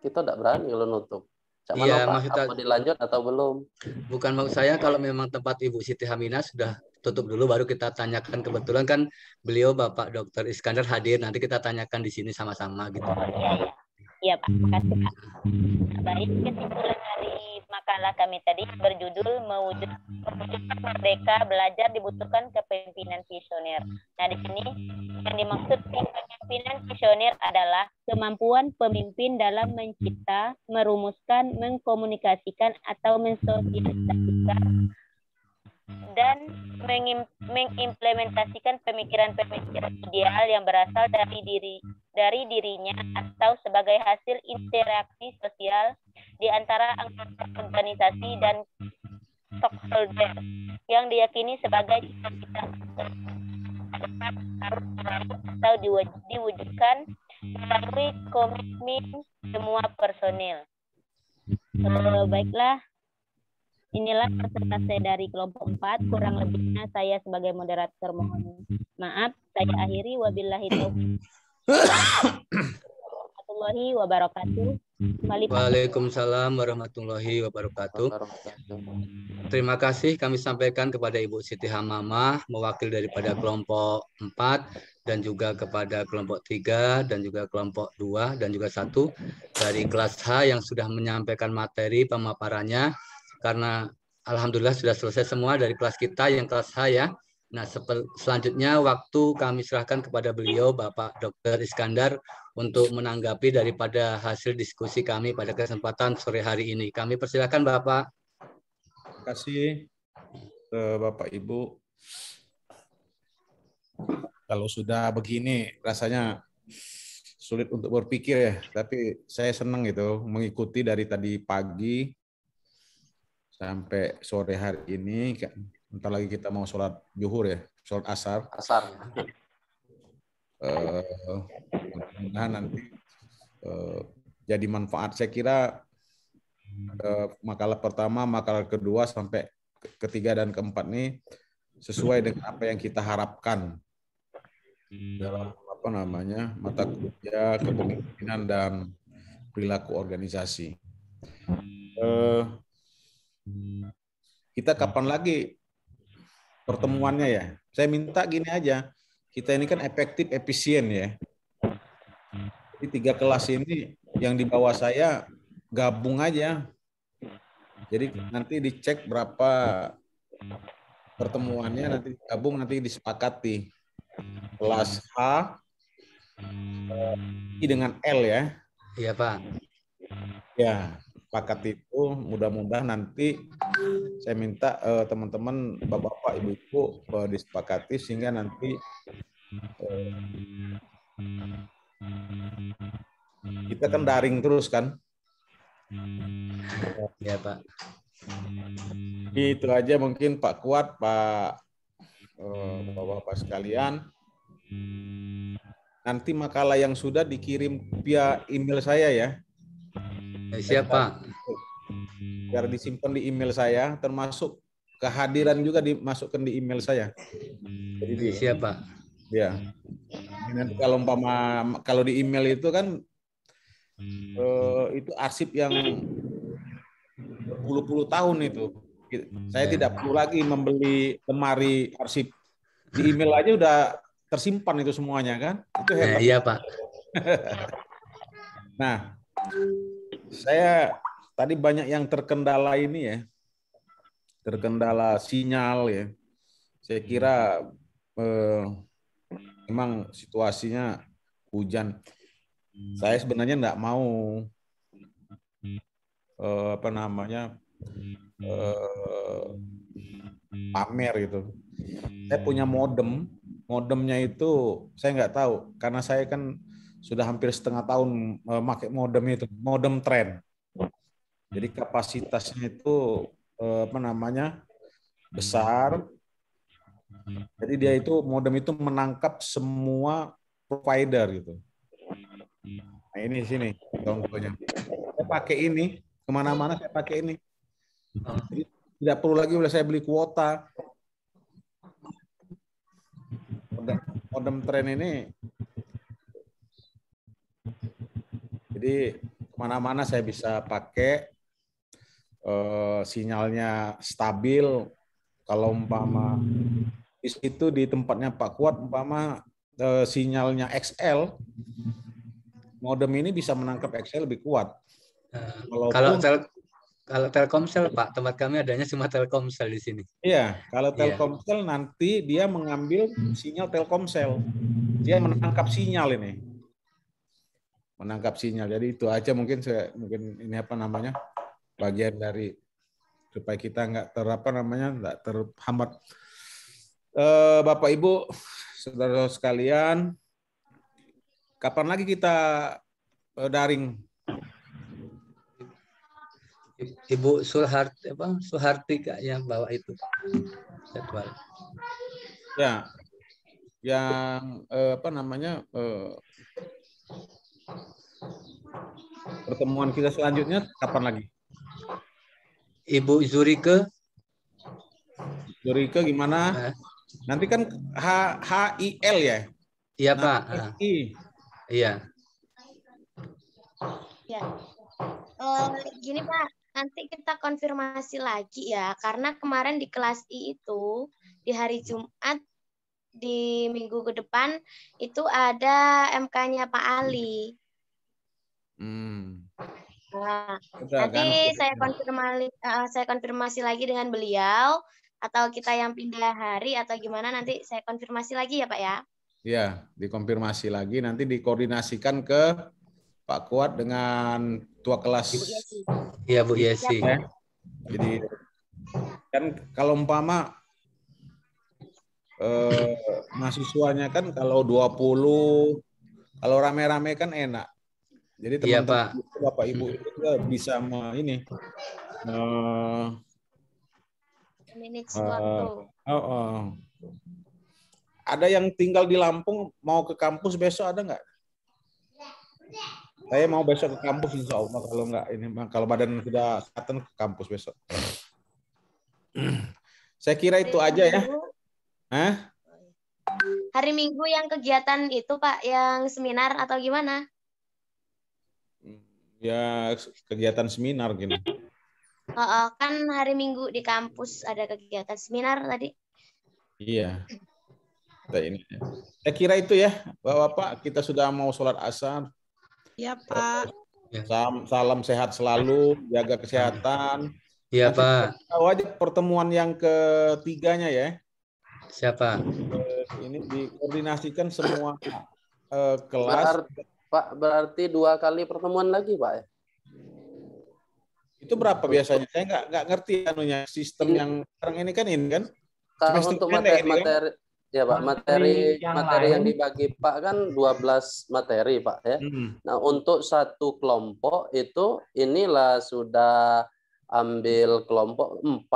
kita tidak berani kalau nutup. Iya, apa dilanjut atau belum? Bukan maksud saya kalau memang tempat Ibu Siti Haminah sudah tutup dulu baru kita tanyakan. Kebetulan kan beliau Bapak Dr. Iskandar hadir, nanti kita tanyakan di sini sama-sama gitu. Iya Pak, makasih Pak. Baik, kesimpulan dari makalah kami tadi berjudul mewujudkan merdeka belajar dibutuhkan kepemimpinan visioner. Nah di sini yang dimaksud kepemimpinan visioner adalah kemampuan pemimpin dalam mencipta, merumuskan, mengkomunikasikan atau mensosialisasikan dan mengimplementasikan pemikiran-pemikiran ideal yang berasal dari dirinya atau sebagai hasil interaksi sosial di antara anggota organisasi dan stockholder yang diyakini sebagai cita-cita harus atau diwujudkan melalui komitmen semua personil. Baiklah, inilah peserta saya dari kelompok 4. Kurang lebihnya saya sebagai moderator mohon maaf. Saya akhiri, wabillahi taufiq warahmatullahi wabarakatuh. Waalaikumsalam warahmatullahi wabarakatuh. Terima kasih kami sampaikan kepada Ibu Siti Hamamah, mewakili daripada kelompok 4 dan juga kepada kelompok 3 dan juga kelompok 2 dan juga 1 dari kelas H yang sudah menyampaikan materi pemaparannya, karena alhamdulillah sudah selesai semua dari kelas kita yang kelas H ya. Nah, selanjutnya waktu kami serahkan kepada beliau Bapak Dr. Iskandar untuk menanggapi daripada hasil diskusi kami pada kesempatan sore hari ini. Kami persilakan Bapak. Terima kasih Bapak Ibu. Kalau sudah begini rasanya sulit untuk berpikir ya, tapi saya senang itu mengikuti dari tadi pagi sampai sore hari ini. Bentar lagi kita mau sholat zuhur ya, sholat asar. Mudah-mudahan nanti jadi manfaat. Saya kira makalah pertama, makalah kedua sampai ketiga dan keempat ini sesuai dengan apa yang kita harapkan dalam mata kuliah kepemimpinan dan perilaku organisasi. Kita kapan lagi pertemuannya ya? Saya minta gini aja, kita ini kan efektif, efisien ya. Jadi 3 kelas ini yang di bawah saya gabung aja. Jadi nanti dicek berapa pertemuannya, nanti gabung, nanti disepakati. Kelas H dengan L ya. Iya Pak. Ya, sepakat itu. Mudah-mudahan nanti saya minta teman-teman, bapak-bapak, ibu-ibu disepakati sehingga nanti kita kan daring terus kan. Ya Pak. Itu aja mungkin Pak Kuat, Pak bapak-bapak sekalian. Nanti makalah yang sudah dikirim via email saya ya. Siapa? Biar disimpan di email saya, termasuk kehadiran juga dimasukkan di email saya. Jadi siapa? Ya. Nanti kalau di email itu kan itu arsip yang berpuluh-puluh tahun itu. Saya tidak perlu lagi membeli lemari arsip. Di email aja udah tersimpan itu semuanya kan. Itu hebat. Iya Pak. Nah, saya tadi banyak yang terkendala ini ya. Terkendala sinyal ya. Saya kira memang situasinya hujan. Saya sebenarnya enggak mau pamer gitu. Saya punya modemnya itu saya nggak tahu karena saya kan sudah hampir setengah tahun pakai modem itu, modem tren. Jadi kapasitasnya itu besar. Jadi dia itu modem itu menangkap semua provider gitu. Nah ini sini contohnya. Saya pakai ini kemana-mana saya pakai ini. Jadi, tidak perlu lagi saya beli kuota. Modem tren ini. Jadi kemana-mana saya bisa pakai. Sinyalnya stabil. Kalau umpama di situ di tempatnya Pak Kuat umpama sinyalnya XL, modem ini bisa menangkap XL lebih kuat. Kalau Telkomsel Pak, tempat kami adanya cuma Telkomsel di sini. Iya, kalau Telkomsel nanti dia mengambil sinyal Telkomsel. Dia menangkap sinyal ini. Menangkap sinyal. Jadi itu aja mungkin ini bagian dari supaya kita nggak terhambat. Bapak Ibu, saudara sekalian, kapan lagi kita daring? Ibu Suharti Kak yang bawa itu jadwal. Ya, yang pertemuan kita selanjutnya kapan lagi? Ibu Zurike gimana? Nanti kan HIL ya? Iya Pak. Iya. Ya. Gini Pak, nanti kita konfirmasi lagi ya, karena kemarin di kelas I itu di hari Jumat di minggu ke depan itu ada MK-nya Pak Ali. Nah, nanti saya konfirmasi lagi dengan beliau, atau kita yang pindah hari atau gimana, nanti saya konfirmasi lagi ya Pak ya. Ya, dikonfirmasi lagi, nanti dikoordinasikan ke Pak Kuat dengan tua kelas. Iya Bu Yesi. Ya. Jadi kan kalau umpama mahasiswanya kan kalau 20, kalau rame-rame kan enak. Jadi teman-teman Bapak Ibu itu juga bisa manage waktu. Ada yang tinggal di Lampung mau ke kampus besok, ada nggak? Saya mau besok ke kampus insya Allah, kalau nggak kalau badan sudah kesehatan ke kampus besok. Saya kira itu aja ya. Hari Minggu yang kegiatan itu Pak, yang seminar atau gimana? Ya kegiatan seminar gini. Kan hari Minggu di kampus ada kegiatan seminar tadi. Iya. Saya kira itu ya, Bapak. Kita sudah mau sholat asar. Ya Pak. Salam sehat selalu, jaga kesehatan. Iya Pak. Tahu aja pertemuan yang ketiganya ya. Siapa? Ini dikoordinasikan semua kelas. Pak, berarti 2 kali pertemuan lagi Pak ya? Itu berapa biasanya? Saya nggak ngerti sistem yang sekarang ini kan. Kalau untuk materi ya Pak, materi yang dibagi Pak kan 12 materi Pak ya. Nah, untuk satu kelompok itu inilah sudah ambil kelompok 4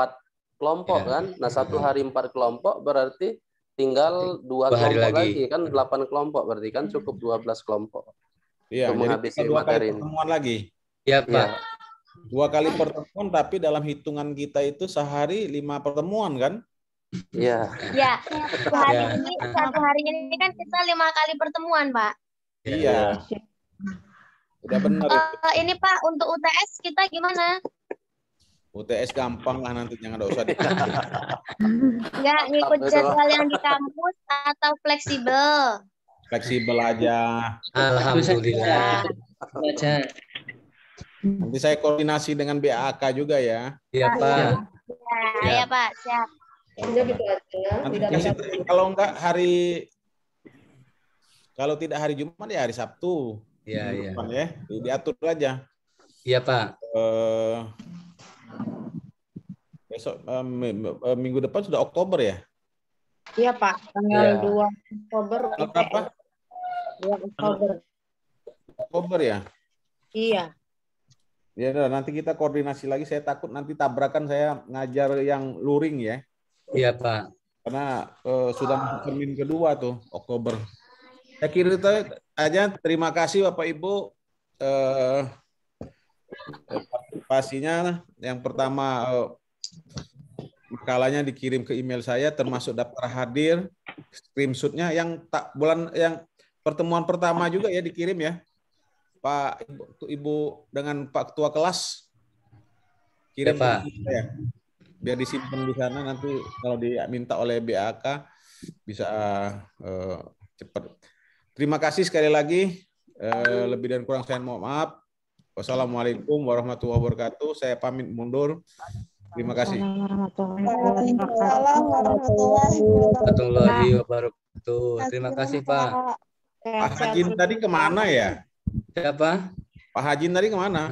kelompok kan. Nah, 1 hari 4 kelompok berarti tinggal 2 kelompok lagi kan 8 kelompok, berarti kan cukup 12 kelompok. Iya, untuk menghabisi materi ini. Pertemuan lagi. Iya Pak. 2 kali pertemuan, tapi dalam hitungan kita itu sehari 5 pertemuan kan? Iya. Ya, satu hari ini kan kita 5 kali pertemuan Pak. Iya. Udah benar. Ini Pak, untuk UTS kita gimana? UTS gampang lah nanti, jangan usah Enggak ngikut jadwal yang di kampus atau fleksibel? Fleksibel aja. Alhamdulillah. Nanti saya koordinasi dengan BAK juga ya. Iya Pak. Iya Pak, siap. Nanti kalau tidak hari Jumat ya hari Sabtu. Iya. Ya, diatur aja. Iya Pak. Besok minggu depan sudah Oktober ya? Iya Pak, tanggal 2 Oktober. Berapa? 2 Oktober. Oktober ya? Iya. Ya nanti kita koordinasi lagi. Saya takut nanti tabrakan saya ngajar yang luring ya. Iya Pak. Karena sudah masuk termin kedua tuh Oktober. Saya kira itu aja. Terima kasih Bapak Ibu. Partisipasinya yang pertama makalahnya dikirim ke email saya termasuk daftar hadir, screenshotnya yang pertemuan pertama juga ya dikirim ya Pak Ibu dengan Pak Ketua kelas kirim ya, Pak. Ya, biar disimpan di sana, nanti kalau diminta oleh BAK bisa cepat. Terima kasih sekali lagi, lebih dan kurang saya mohon maaf. Wassalamualaikum warahmatullahi wabarakatuh. Saya pamit mundur. Terima kasih. Warahmatullahi wabarakatuh. Terima kasih Pak. Pak Hajin tadi kemana ya? Siapa? Pak Hajin tadi kemana?